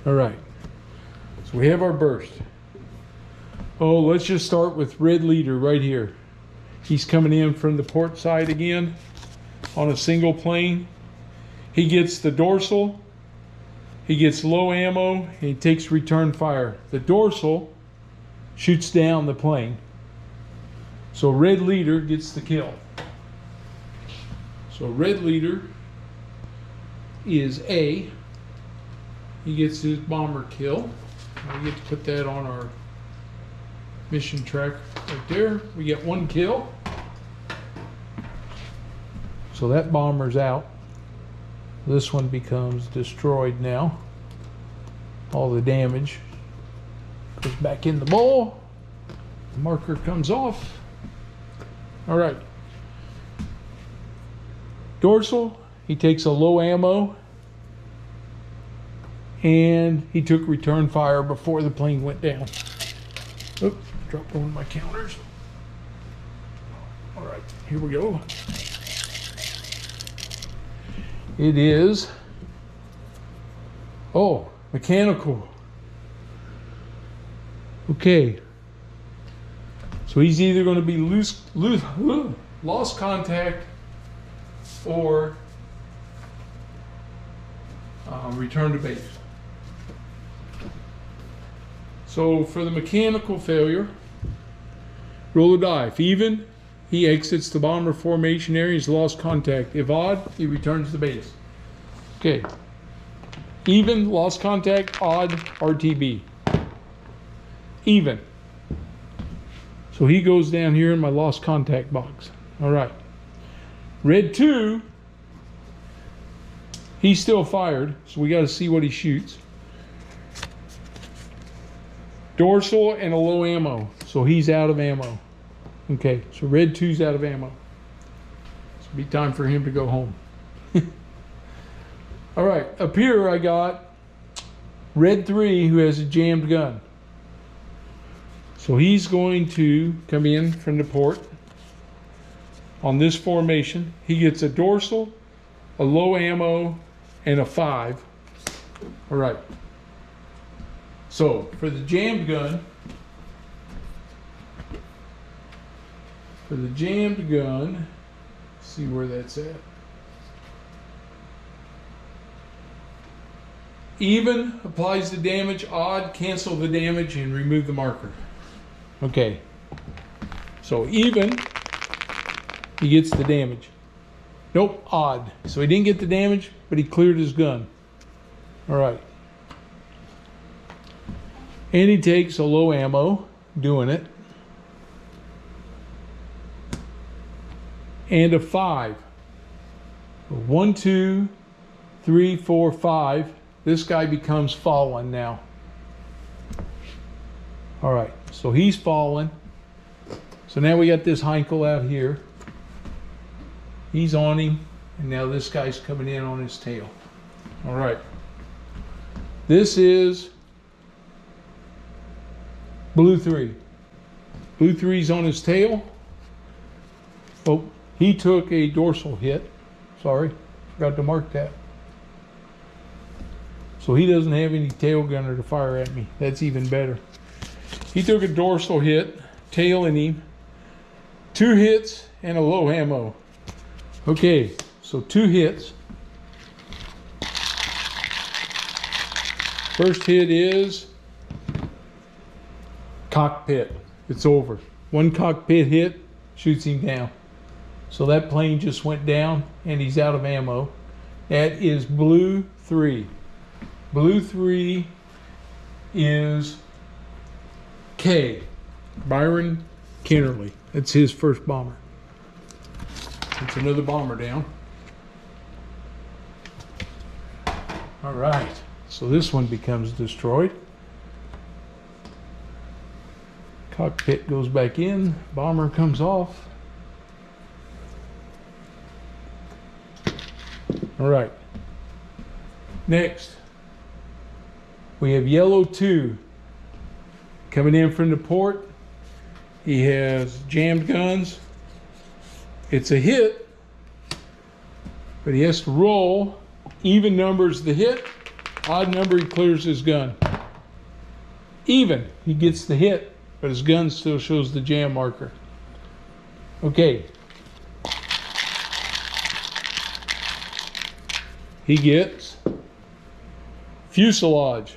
All right, so we have our burst. Oh, let's just start with red leader right here. He's coming in from the port side again on a single plane. He gets the dorsal, he gets low ammo, and he takes return fire. The dorsal shoots down the plane. So red leader gets the kill. So red leader is A. He gets his bomber kill. We get to put that on our mission track right there. We get 1 kill. So that bomber's out. This one becomes destroyed now. All the damage goes back in the bowl. The marker comes off. All right. Dorsal, he takes a low ammo, and he took return fire before the plane went down. Oops, dropped one of my counters. All right, here we go. It is, oh, mechanical. Okay. So he's either going to be lost contact or return to base. So for the mechanical failure, roll a die. If even, he exits the bomber formation area, he's lost contact. If odd, he returns to base. Okay. Even, lost contact, odd, RTB. Even. So he goes down here in my lost contact box. All right. Red 2, he's still fired, so we got to see what he shoots. Dorsal and a low ammo, so he's out of ammo. Okay, so red 2's out of ammo. It's be time for him to go home. All right, up here I got red 3 who has a jammed gun. So he's going to come in from the port on this formation. He gets a dorsal, a low ammo, and a 5. All right. So for the jammed gun, see where that's at. Even applies the damage, odd cancel the damage and remove the marker. Okay, so even, he gets the damage. Nope, odd. So he didn't get the damage, but he cleared his gun. All right. And he takes a low ammo, doing it. And a 5. 1, 2, 3, 4, 5. This guy becomes fallen now. All right, so he's fallen. So now we got this Heinkel out here. He's on him, and now this guy's coming in on his tail. All right. This is blue 3. Blue 3's on his tail. Oh, he took a dorsal hit. Sorry, forgot to mark that. So he doesn't have any tail gunner to fire at me. That's even better. He took a dorsal hit, tailing him. 2 hits and a low ammo. Okay, so 2 hits. First hit is cockpit. It's over. 1 cockpit hit, shoots him down. So that plane just went down and he's out of ammo. That is blue 3. Blue 3 is K. Byron Kennerly. That's his first bomber. It's another bomber down. All right. So this one becomes destroyed. Cockpit goes back in. Bomber comes off. All right. Next, we have yellow 2 coming in from the port. He has jammed guns. It's a hit, but he has to roll. Even numbers the hit. Odd number, he clears his gun. Even, he gets the hit, but his gun still shows the jam marker. Okay. He gets fuselage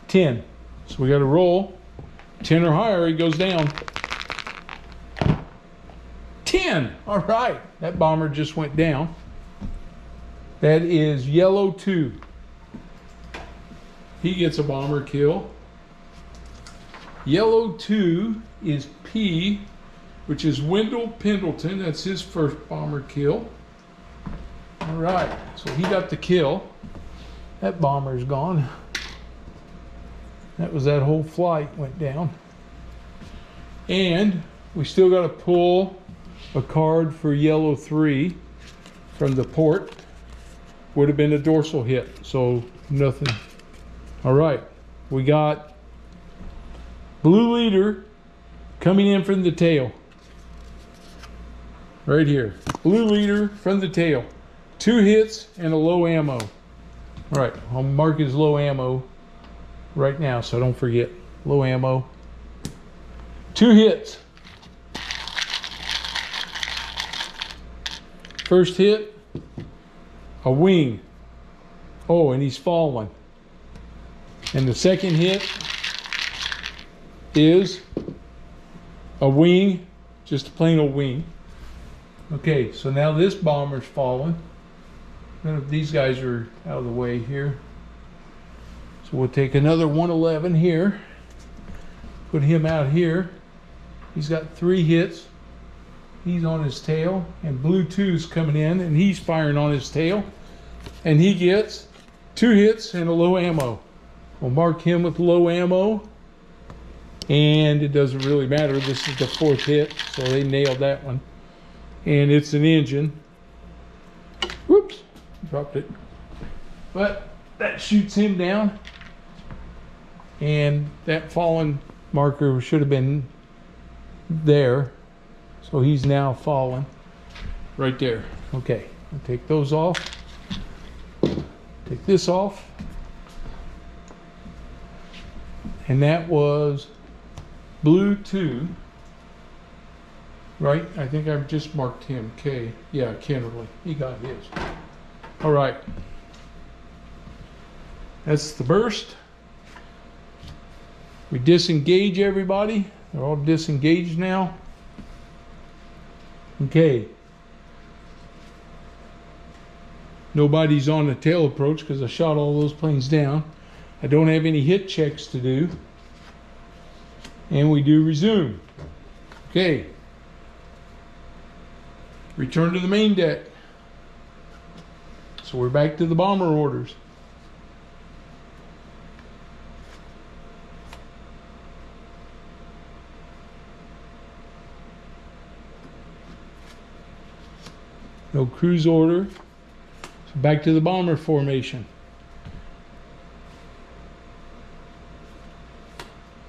10. So we got to roll 10 or higher. He goes down 10. All right, that bomber just went down. That is yellow 2. He gets a bomber kill. Yellow 2 is P, which is Wendell Pendleton. That's his first bomber kill. All right, so he got the kill. That bomber's gone. That was that whole flight went down. And we still got to pull a card for yellow 3 from the port. Would have been a dorsal hit, so nothing. All right, we got blue leader coming in from the tail. Right here, blue leader from the tail. 2 hits and a low ammo. All right, I'll mark his low ammo right now so I don't forget. Low ammo. 2 hits. First hit, a wing. Oh, and he's fallen. And the second hit is a wing, just a plain old wing. Okay, so now this bomber's fallen. None of these guys are out of the way here. So we'll take another 111 here. Put him out here. He's got 3 hits. He's on his tail. And blue 2's coming in and he's firing on his tail. And he gets 2 hits and a low ammo. We'll mark him with low ammo. And it doesn't really matter. This is the 4th hit, so they nailed that one. And it's an engine. Whoops. Dropped it. But that shoots him down. And that fallen marker should have been there. So he's now fallen right there. Okay, I'll take those off. Take this off. And that was blue 2. Right? I think I've just marked him. K. Yeah, Kennerly. He got his. All right. That's the burst. We disengage everybody. They're all disengaged now. Okay. Nobody's on the tail approach because I shot all those planes down. I don't have any hit checks to do. And we do resume. Okay. Return to the main deck. So we're back to the bomber orders. No cruise order. So back to the bomber formation.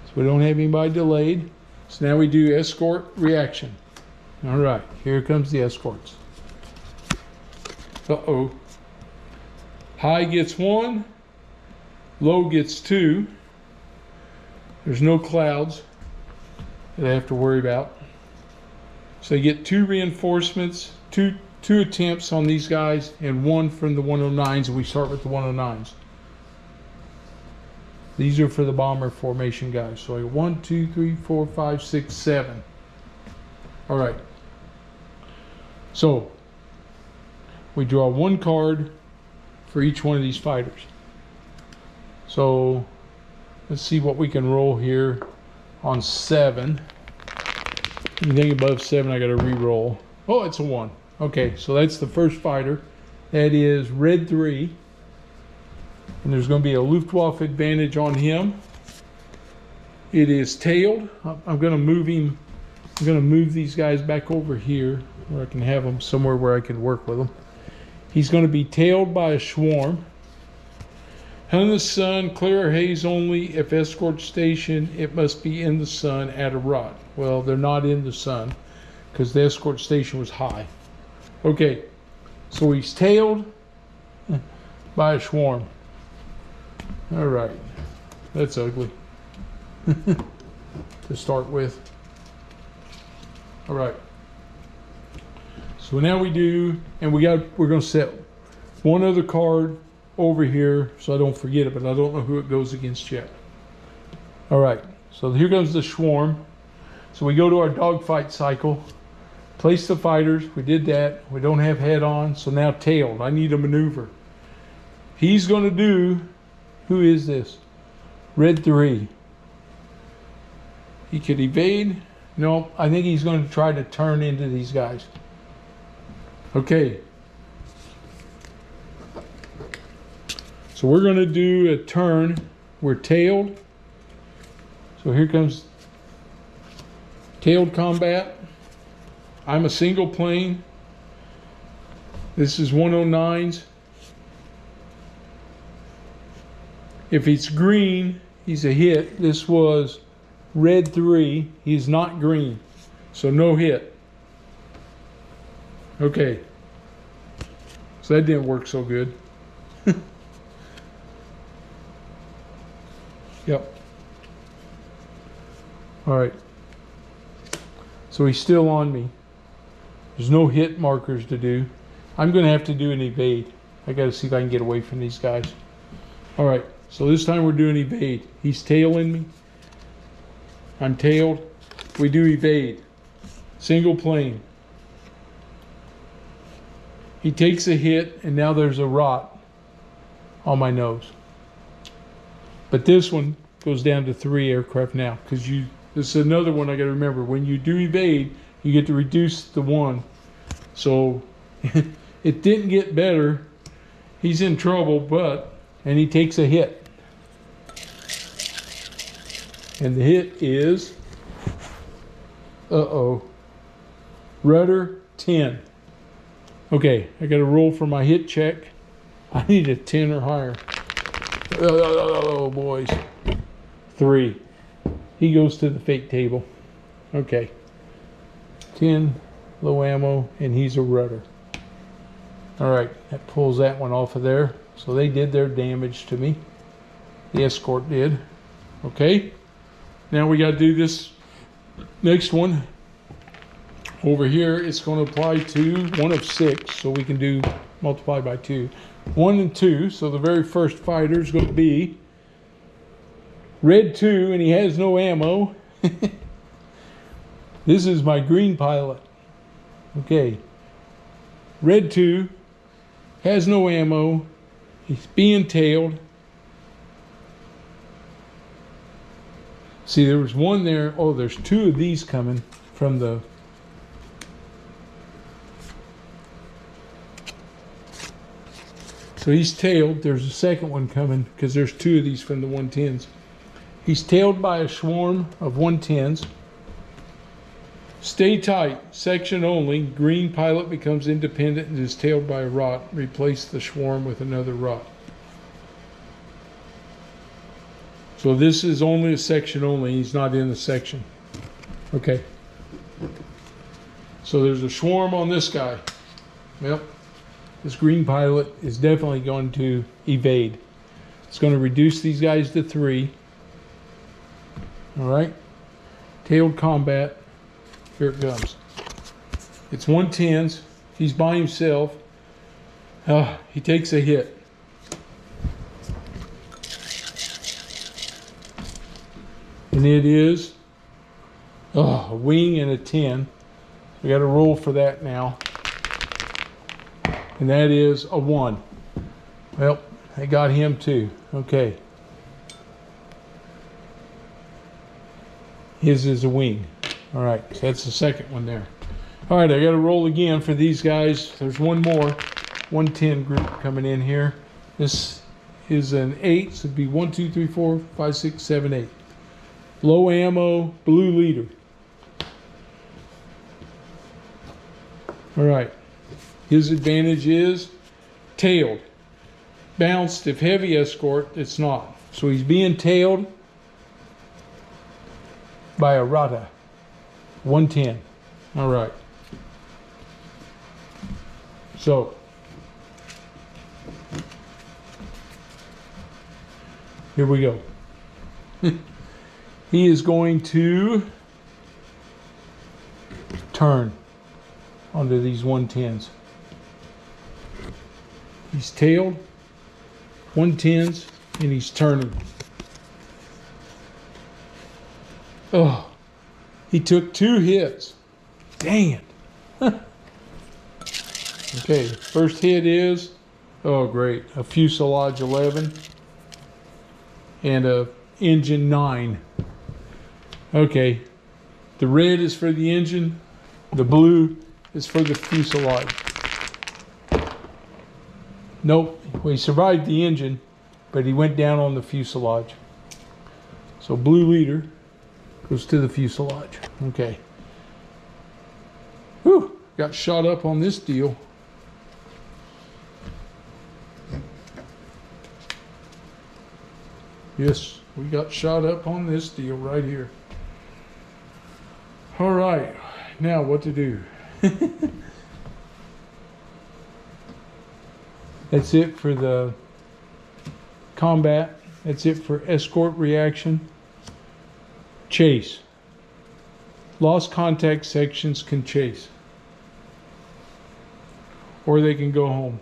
So we don't have anybody delayed. So now we do escort reaction. All right, here comes the escorts. Uh-oh. High gets 1, low gets 2. There's no clouds that I have to worry about. So you get 2 reinforcements, two attempts on these guys, and 1 from the 109s, and we start with the 109s. These are for the bomber formation guys. So I got 1, 2, 3, 4, 5, 6, 7. All right. So we draw 1 card for each one of these fighters. So let's see what we can roll here on 7. Anything above 7, I got to re-roll. Oh, it's a 1. Okay, so that's the first fighter. That is red 3. And there's going to be a Luftwaffe advantage on him. It is tailed. I'm going to move him. I'm going to move these guys back over here where I can have them somewhere where I can work with them. He's going to be tailed by a swarm. Hunt in the sun, clear haze only. If escort station, it must be in the sun at a rot. Well, they're not in the sun because the escort station was high. Okay, so he's tailed by a swarm. All right, that's ugly to start with. All right. So now we do, and we're going to set one other card over here so I don't forget it, but I don't know who it goes against yet. All right. So here comes the swarm. So we go to our dogfight cycle. Place the fighters. We did that. We don't have head on. So now tailed. I need a maneuver. He's going to do, who is this? Red 3. He could evade. No, I think he's going to try to turn into these guys. Okay. So we're going to do a turn. We're tailed. So here comes tailed combat. I'm a single plane. This is 109s. If it's green, he's a hit. This was red 3. He's not green. So no hit. Okay. So that didn't work so good. Yep. All right. So he's still on me. There's no hit markers to do. I'm going to have to do an evade. I got to see if I can get away from these guys. All right. So this time we're doing evade. He's tailing me. I'm tailed. We do evade. Single plane. He takes a hit, and now there's a rot on my nose. But this one goes down to 3 aircraft now, because this is another one I got to remember. When you do evade, you get to reduce the 1. So it didn't get better. He's in trouble, and he takes a hit. And the hit is, rudder 10. Okay, I got to roll for my hit check. I need a 10 or higher. Oh, boys. 3. He goes to the fake table. Okay. 10, low ammo, and he's a rudder. All right, that pulls that one off of there. So they did their damage to me. The Escort did. Okay. Now we got to do this next one. Over here, it's going to apply to 1 of 6, so we can do multiply by 2. 1 and 2, so the very first fighter is going to be red 2, and he has no ammo. This is my green pilot. Okay. Red 2 has no ammo. He's being tailed. See, there was one there. Oh, there's 2 of these coming from the... So he's tailed. There's a second one coming because there's 2 of these from the 110s. He's tailed by a swarm of 110s. Stay tight. Section only. Green pilot becomes independent and is tailed by a rot. Replace the swarm with another rot. So this is only a section only. He's not in the section. Okay. So there's a swarm on this guy. Yep. This green pilot is definitely going to evade. It's going to reduce these guys to 3. All right. Tailed combat. Here it comes. It's 110s. He's by himself. He takes a hit. And it is a wing and a 10. We got to roll for that now. And that is a 1. Well, I got him too. Okay. His is a wing. All right, so that's the second one there. All right, I got to roll again for these guys. There's one more 110 group coming in here. This is an 8, so it'd be 1, 2, 3, 4, 5, 6, 7, 8. Low ammo, blue leader. All right. His advantage is tailed. Bounced if heavy escort, it's not. So he's being tailed by a rata. 110. All right. So here we go. He is going to turn onto these 110s. He's tailed, 110s, and he's turning. Oh, he took 2 hits. Dang it. Okay, first hit is, oh great, a fuselage 11 and a engine 9. Okay, the red is for the engine, the blue is for the fuselage. Nope, well, he survived the engine, but he went down on the fuselage. So blue leader goes to the fuselage. Okay. Whew, got shot up on this deal. Yes, we got shot up on this deal right here. All right, now what to do? That's it for the combat. That's it for escort reaction. Chase. Lost contact sections can chase. Or they can go home.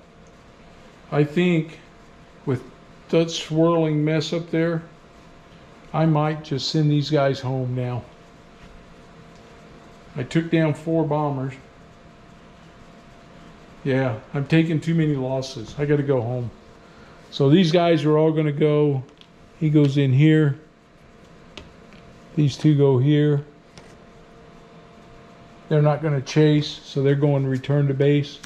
I think with that swirling mess up there, I might just send these guys home now. I took down 4 bombers. Yeah, I'm taking too many losses. I got to go home. So these guys are all going to go. He goes in here. These 2 go here. They're not going to chase, so they're going return to base.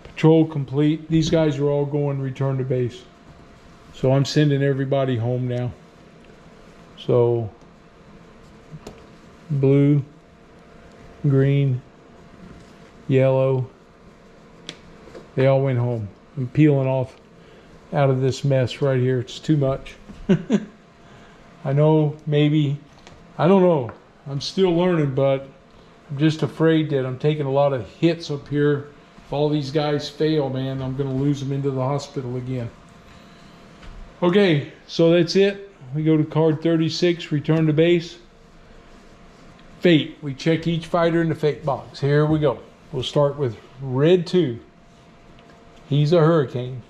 Patrol complete. These guys are all going return to base. So I'm sending everybody home now. So blue, green, yellow. They all went home. I'm peeling off out of this mess right here. It's too much. I know, maybe, I don't know. I'm still learning, but I'm just afraid that I'm taking a lot of hits up here. If all these guys fail, man, I'm going to lose them into the hospital again. Okay, so that's it. We go to card 36, return to base. Fate. We check each fighter in the fate box. Here we go. We'll start with red 2. He's a hurricane.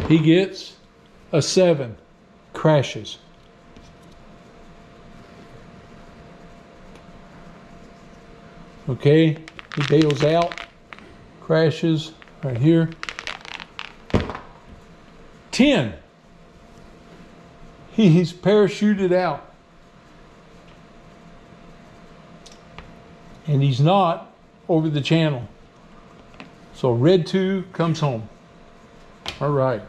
He gets a 7. Crashes. Okay, he bails out. Crashes right here. 10. He's parachuted out. And he's not over the channel. So red 2 comes home. All right.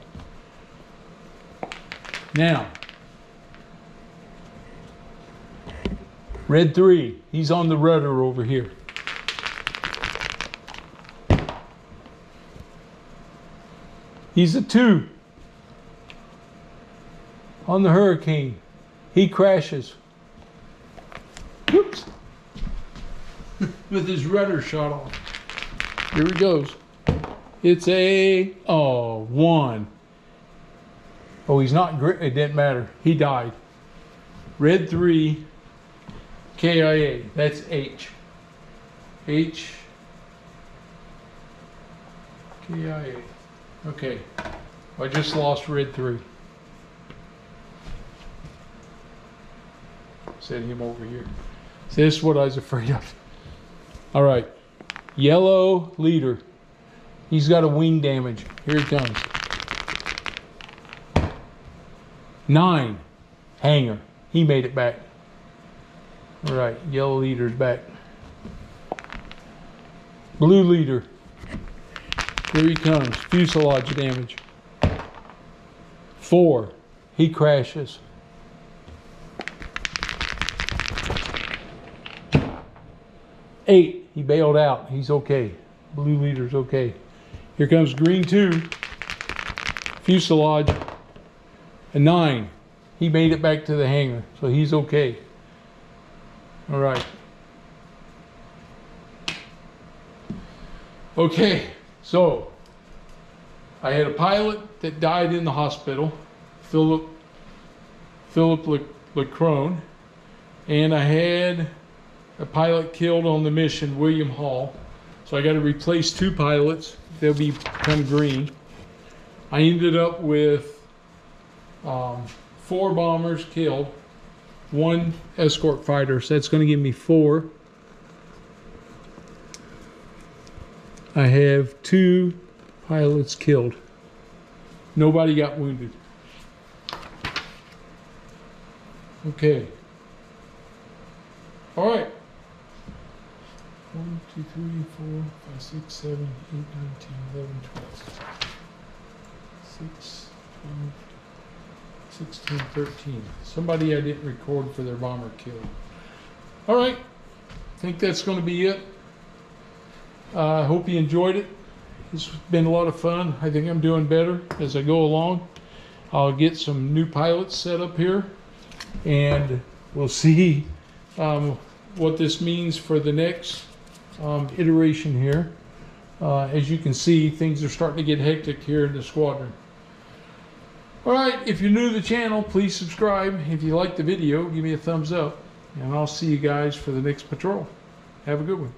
Now, red 3, he's on the rudder over here. He's a 2 on the hurricane. He crashes. Whoops. With his rudder shot off. Here he goes. It's a 1. Oh, he's not great. It didn't matter. He died. Red 3, KIA. That's H. H. KIA. Okay. I just lost red 3. Set him over here. See, this is what I was afraid of. All right. Yellow leader. He's got a wing damage. Here he comes. 9. Hanger. He made it back. All right. Yellow leader's back. Blue leader. Here he comes. Fuselage damage. 4. He crashes. 8. He bailed out. He's okay. Blue leader's okay. Here comes green 2. Fuselage. A 9. He made it back to the hangar. So he's okay. All right. Okay. So, I had a pilot that died in the hospital. Philip LeCrone, and I had a pilot killed on the mission, William Hall. So I got to replace 2 pilots. They'll become green. I ended up with 4 bombers killed, 1 escort fighter. So that's going to give me 4. I have 2 pilots killed. Nobody got wounded. Okay. All right. 1, 2, 3, 4, 5, 6, 7, 8, 9, 10, 11, 12. 6, 12, 16, 13. Somebody I didn't record for their bomber kill. All right. I think that's going to be it. I hope you enjoyed it. It's been a lot of fun. I think I'm doing better as I go along. I'll get some new pilots set up here, and we'll see what this means for the next iteration here. As you can see, things are starting to get hectic here in the squadron. All right, if you're new to the channel, please subscribe. If you like the video, give me a thumbs up, and I'll see you guys for the next patrol. Have a good one.